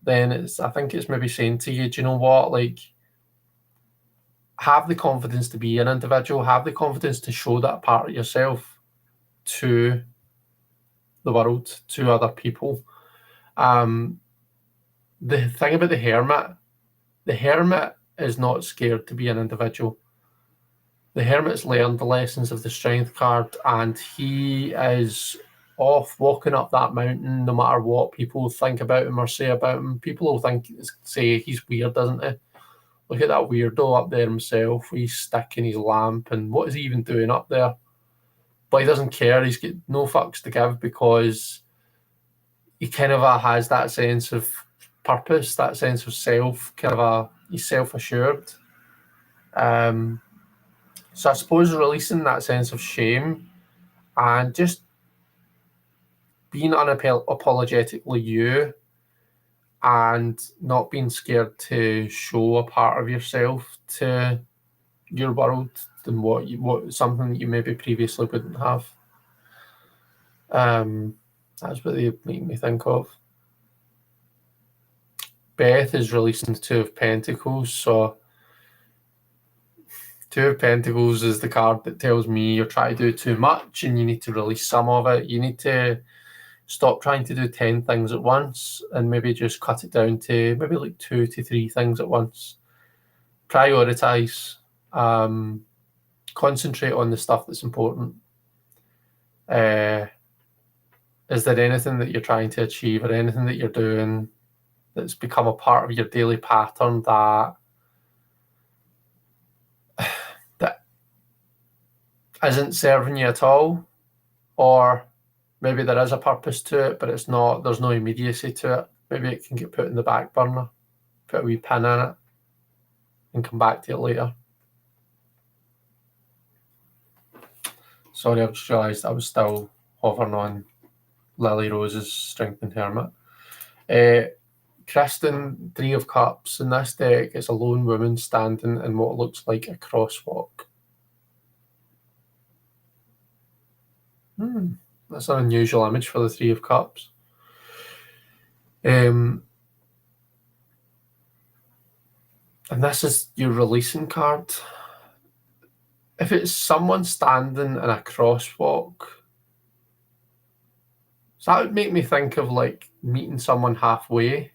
then I think it's maybe saying to you, do you know what, like, have the confidence to be an individual, have the confidence to show that part of yourself. to the world, to other people. The thing about the hermit is not scared to be an individual. The hermit's learned the lessons of the strength card, and he is off walking up that mountain no matter what people think about him or say about him. People will say he's weird, doesn't he? Look at that weirdo up there himself with his stick and his lamp, and what is he even doing up there? But he doesn't care. He's got no fucks to give because he kind of has that sense of purpose, that sense of self, he's self-assured. So I suppose releasing that sense of shame and just being unapologetically you and not being scared to show a part of yourself to your world than what something that you maybe previously wouldn't have. That's what they make me think of. Beth is releasing the Two of Pentacles, so Two of Pentacles is the card that tells me you're trying to do too much and you need to release some of it. You need to stop trying to do 10 things at once and maybe just cut it down to maybe like 2 to 3 things at once. Prioritize. Concentrate on the stuff that's important. Is there anything that you're trying to achieve or anything that you're doing that's become a part of your daily pattern that isn't serving you at all? Or maybe there is a purpose to it, but there's no immediacy to it. Maybe it can get put in the back burner, put a wee pin in it, and come back to it later. Sorry, I've just realised I was still hovering on Lily Rose's Strength and Hermit. Kristen, Three of Cups. In this deck, it's a lone woman standing in what looks like a crosswalk. That's an unusual image for the Three of Cups. And this is your releasing card. If it's someone standing in a crosswalk, so that would make me think of like meeting someone halfway.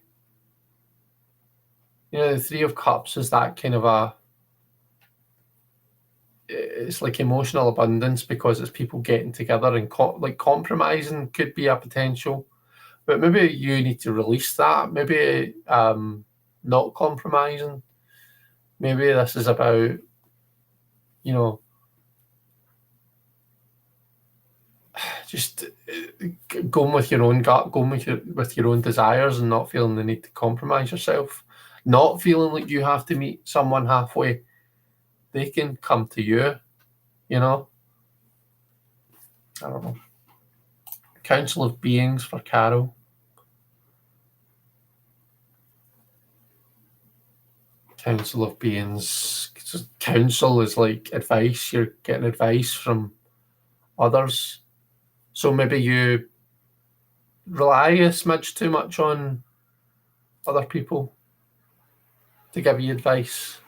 You know, the Three of Cups is that kind of it's like emotional abundance because it's people getting together and like compromising could be a potential. But maybe you need to release that. Maybe not compromising. Maybe this is about, you know, just going with your own gut, going with your own desires and not feeling the need to compromise yourself. Not feeling like you have to meet someone halfway. They can come to you, you know. I don't know. Council of Beings for Carol. Council of Beings. Counsel is like advice. You're getting advice from others. So maybe you rely a smidge too much on other people to give you advice.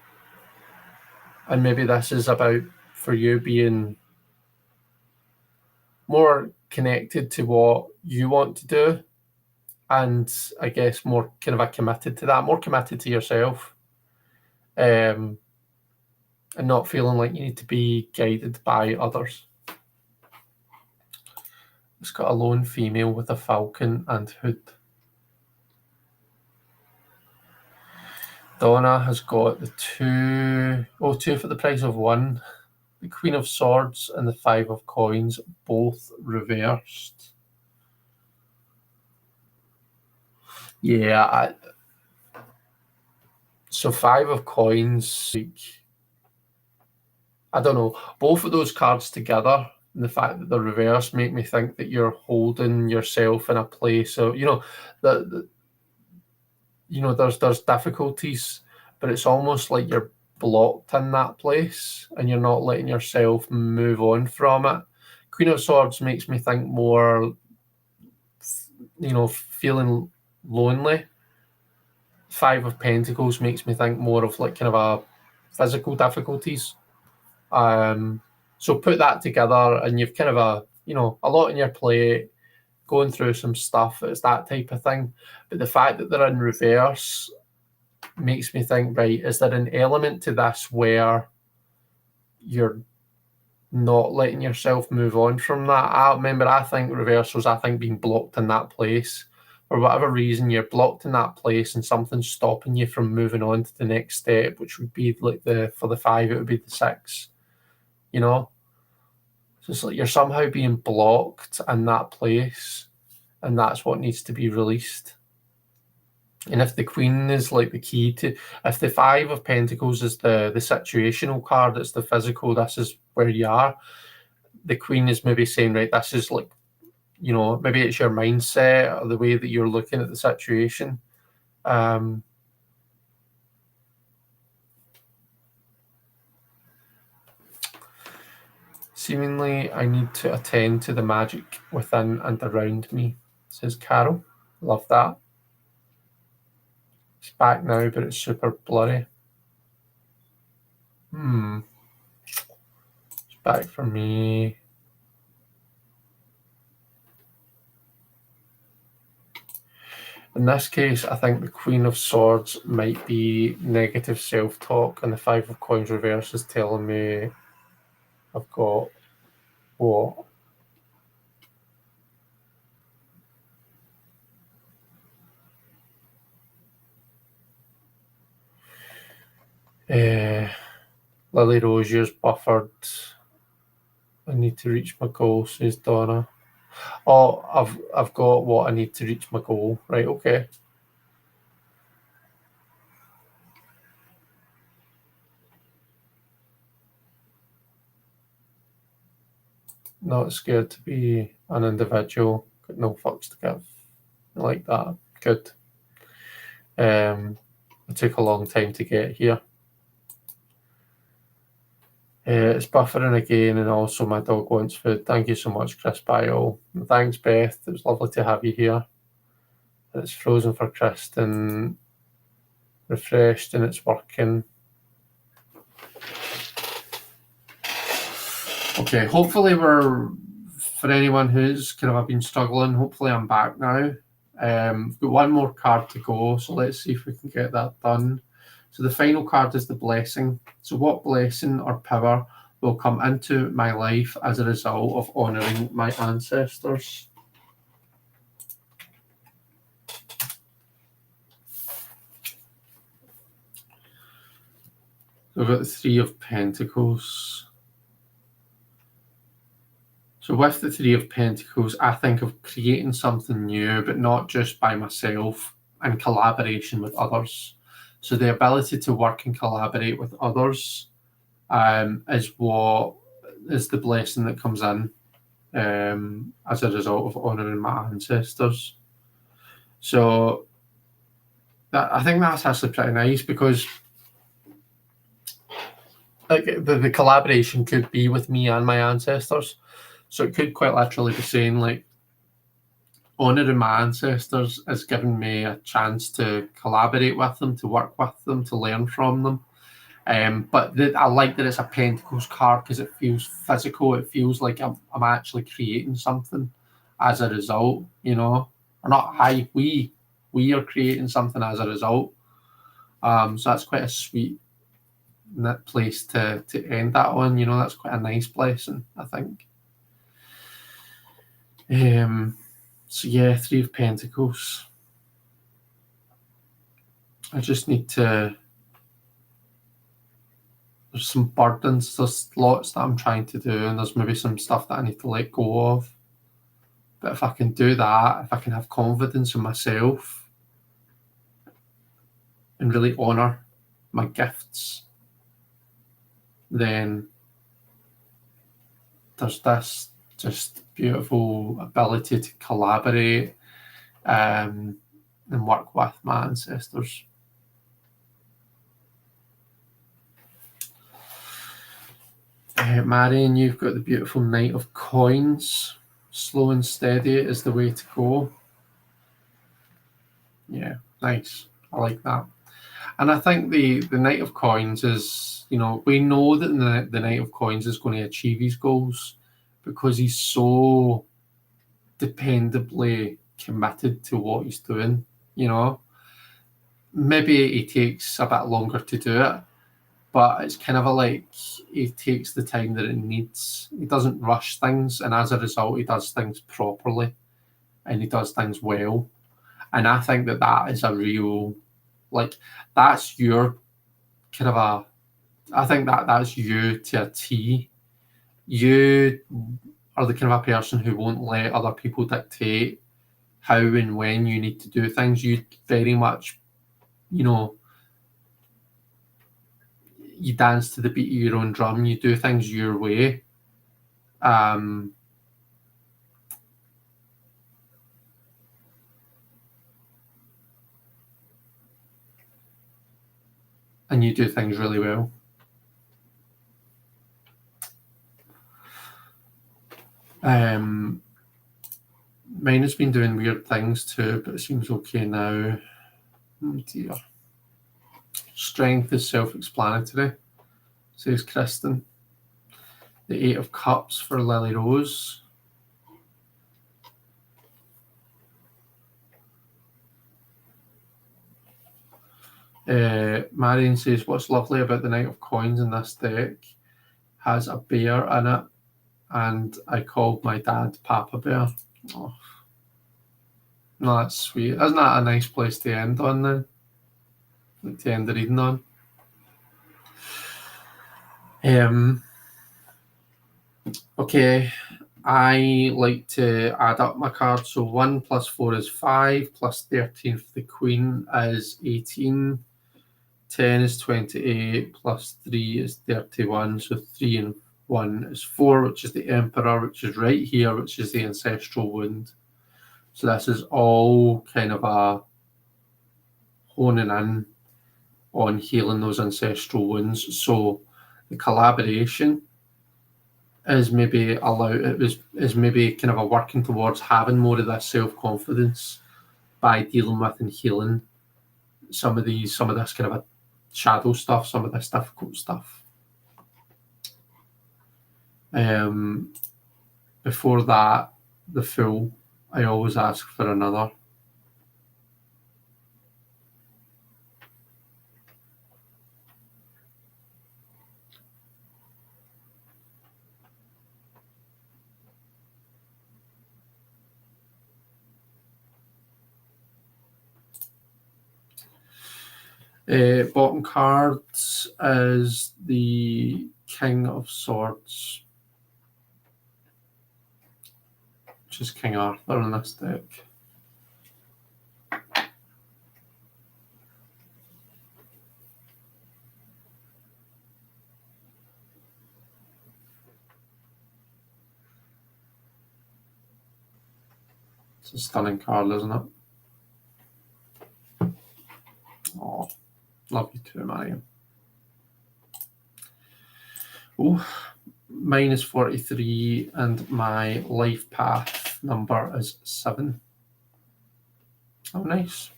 And maybe this is about, for you, being more connected to what you want to do. And I guess more kind of committed to that, more committed to yourself. And not feeling like you need to be guided by others. It's got a lone female with a falcon and hood. Donna has got the two for the price of one. The Queen of Swords and the Five of Coins, both reversed. Yeah, so Five of Coins, like, I don't know, both of those cards together, and the fact that they're reversed, make me think that you're holding yourself in a place of, there's difficulties, but it's almost like you're blocked in that place and you're not letting yourself move on from it. Queen of Swords makes me think more, feeling lonely. Five of Pentacles makes me think more of like kind of a physical difficulties. So put that together and you've kind of a lot on your plate, going through some stuff. It's that type of thing. But the fact that they're in reverse makes me think, right, is there an element to this where you're not letting yourself move on from that? I think reversals, being blocked in that place. For whatever reason, you're blocked in that place and something's stopping you from moving on to the next step, which would be like for the 5, it would be the 6. So it's like you're somehow being blocked in that place, and that's what needs to be released. And if the Queen is like the key to, if the 5 of Pentacles is the situational card, it's the physical, this is where you are. The Queen is maybe saying, right, this is like, maybe it's your mindset or the way that you're looking at the situation. Seemingly, I need to attend to the magic within and around me, says Carol. Love that. It's back now, but it's super blurry. It's back for me. In this case, I think the Queen of Swords might be negative self-talk, and the 5 of Coins reverse is telling me I've got what? Lily Rosier's buffered. I need to reach my goal, says Donna. Oh, I've got what I need to reach my goal. Right, okay. Not scared to be an individual. Got no fucks to give. I like that. Good. It took a long time to get here. It's buffering again, and also my dog wants food. Thank you so much, Chris Bio. Thanks, Beth. It was lovely to have you here. It's frozen for Kristen. Refreshed, and it's working. Okay, hopefully for anyone who's kind of been struggling, hopefully I'm back now. We've got one more card to go, so let's see if we can get that done. So the final card is the blessing. So what blessing or power will come into my life as a result of honouring my ancestors? We've got the 3 of Pentacles. So with the 3 of Pentacles, I think of creating something new, but not just by myself, and collaboration with others. So the ability to work and collaborate with others is what is the blessing that comes in as a result of honouring my ancestors. So I think that's actually pretty nice, because like the collaboration could be with me and my ancestors. So it could quite literally be saying, like, honouring my ancestors is giving me a chance to collaborate with them, to work with them, to learn from them. But I like that it's a Pentacles card, because it feels physical. It feels like I'm actually creating something as a result, or not. We are creating something as a result. So that's quite a sweet place to end that on. That's quite a nice blessing, I think. So yeah, 3 of Pentacles. I just need to. There's some burdens, there's lots that I'm trying to do, and there's maybe some stuff that I need to let go of. But if I can do that, if I can have confidence in myself and really honour my gifts, then there's this just beautiful ability to collaborate and work with my ancestors. Marion, you've got the beautiful Knight of Coins. Slow and steady is the way to go. Yeah, nice. I like that. And I think the Knight of Coins is, we know that the Knight of Coins is going to achieve his goals, because he's so dependably committed to what he's doing, you know. Maybe he takes a bit longer to do it, but it's kind of like he takes the time that it needs. He doesn't rush things, and as a result, he does things properly, and he does things well. And I think that is a real, like, that's your kind of a, I think that's you to a T. You are the kind of a person who won't let other people dictate how and when you need to do things. You very much, you know, you dance to the beat of your own drum. You do things your way. And you do things really well. Mine has been doing weird things too, but it seems okay now. Oh dear. Strength is self-explanatory, says Kristen. The 8 of Cups for Lily Rose. Marion says, what's lovely about the Knight of Coins in this deck has a bear in it, and I called my dad Papa Bear. Oh. No, that's sweet. Isn't that a nice place to end on then? Like to end the reading on. Okay, I like to add up my cards. So 1 plus 4 is 5, plus 13 for the Queen is 18. 10 is 28, plus 3 is 31. So 3 and 1 is 4, which is the Emperor, which is right here, which is the Ancestral Wound. So this is all kind of a honing in on healing those ancestral wounds. So the collaboration is maybe is maybe kind of a working towards having more of this self-confidence by dealing with and healing some of this kind of a shadow stuff, some of this difficult stuff. Before that, the Fool, I always ask for another. Bottom cards is the King of Swords, which is King Arthur in this deck. It's a stunning card, isn't it? Oh, love you too, Mariam. Oh, mine is 43 and my life path number is 7. Oh, nice.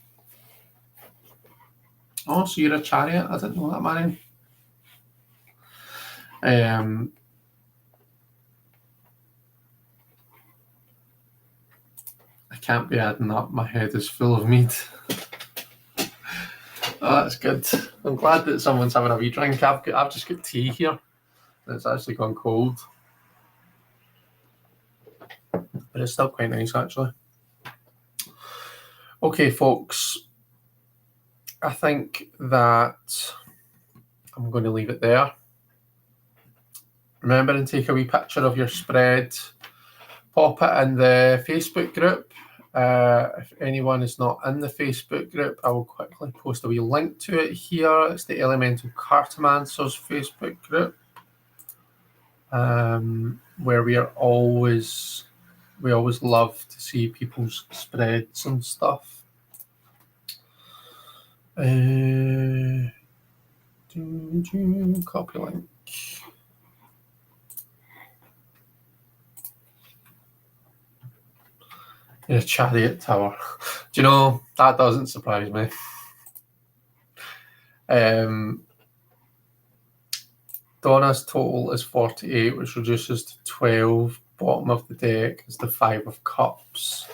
Oh, so you're a chariot? I didn't know that, Mariam. I can't be adding up. My head is full of meat. Oh, that's good. I'm glad that someone's having a wee drink. I've just got tea here. It's actually gone cold. But it's still quite nice, actually. Okay, folks. I think that I'm going to leave it there. Remember and take a wee picture of your spread. Pop it in the Facebook group. If anyone is not in the Facebook group, I will quickly post a wee link to it here. It's the Elemental Cartomancers Facebook group, where we always love to see people's spreads and stuff. Copy link. In a chariot tower. Do you know, that doesn't surprise me. Donna's total is 48, which reduces to 12 bottom of the deck is the Five of Cups.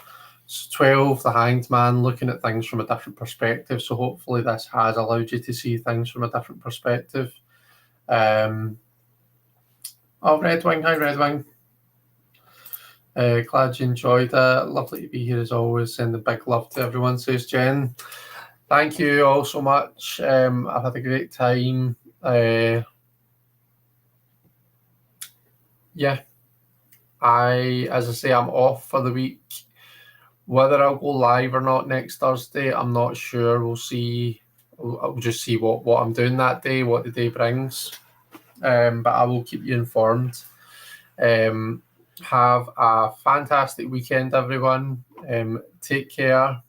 So 12, the Hanged Man, looking at things from a different perspective. So hopefully this has allowed you to see things from a different perspective. Oh, Red Wing. Hi, Red Wing. Glad you enjoyed it. Lovely to be here as always. Sending big love to everyone, says Jen. Thank you all so much. I've had a great time. Yeah, as I say, I'm off for the week. Whether I'll go live or not next Thursday, I'm not sure. We'll see. I'll just see what I'm doing that day, what the day brings. But I will keep you informed. Have a fantastic weekend, everyone. Take care.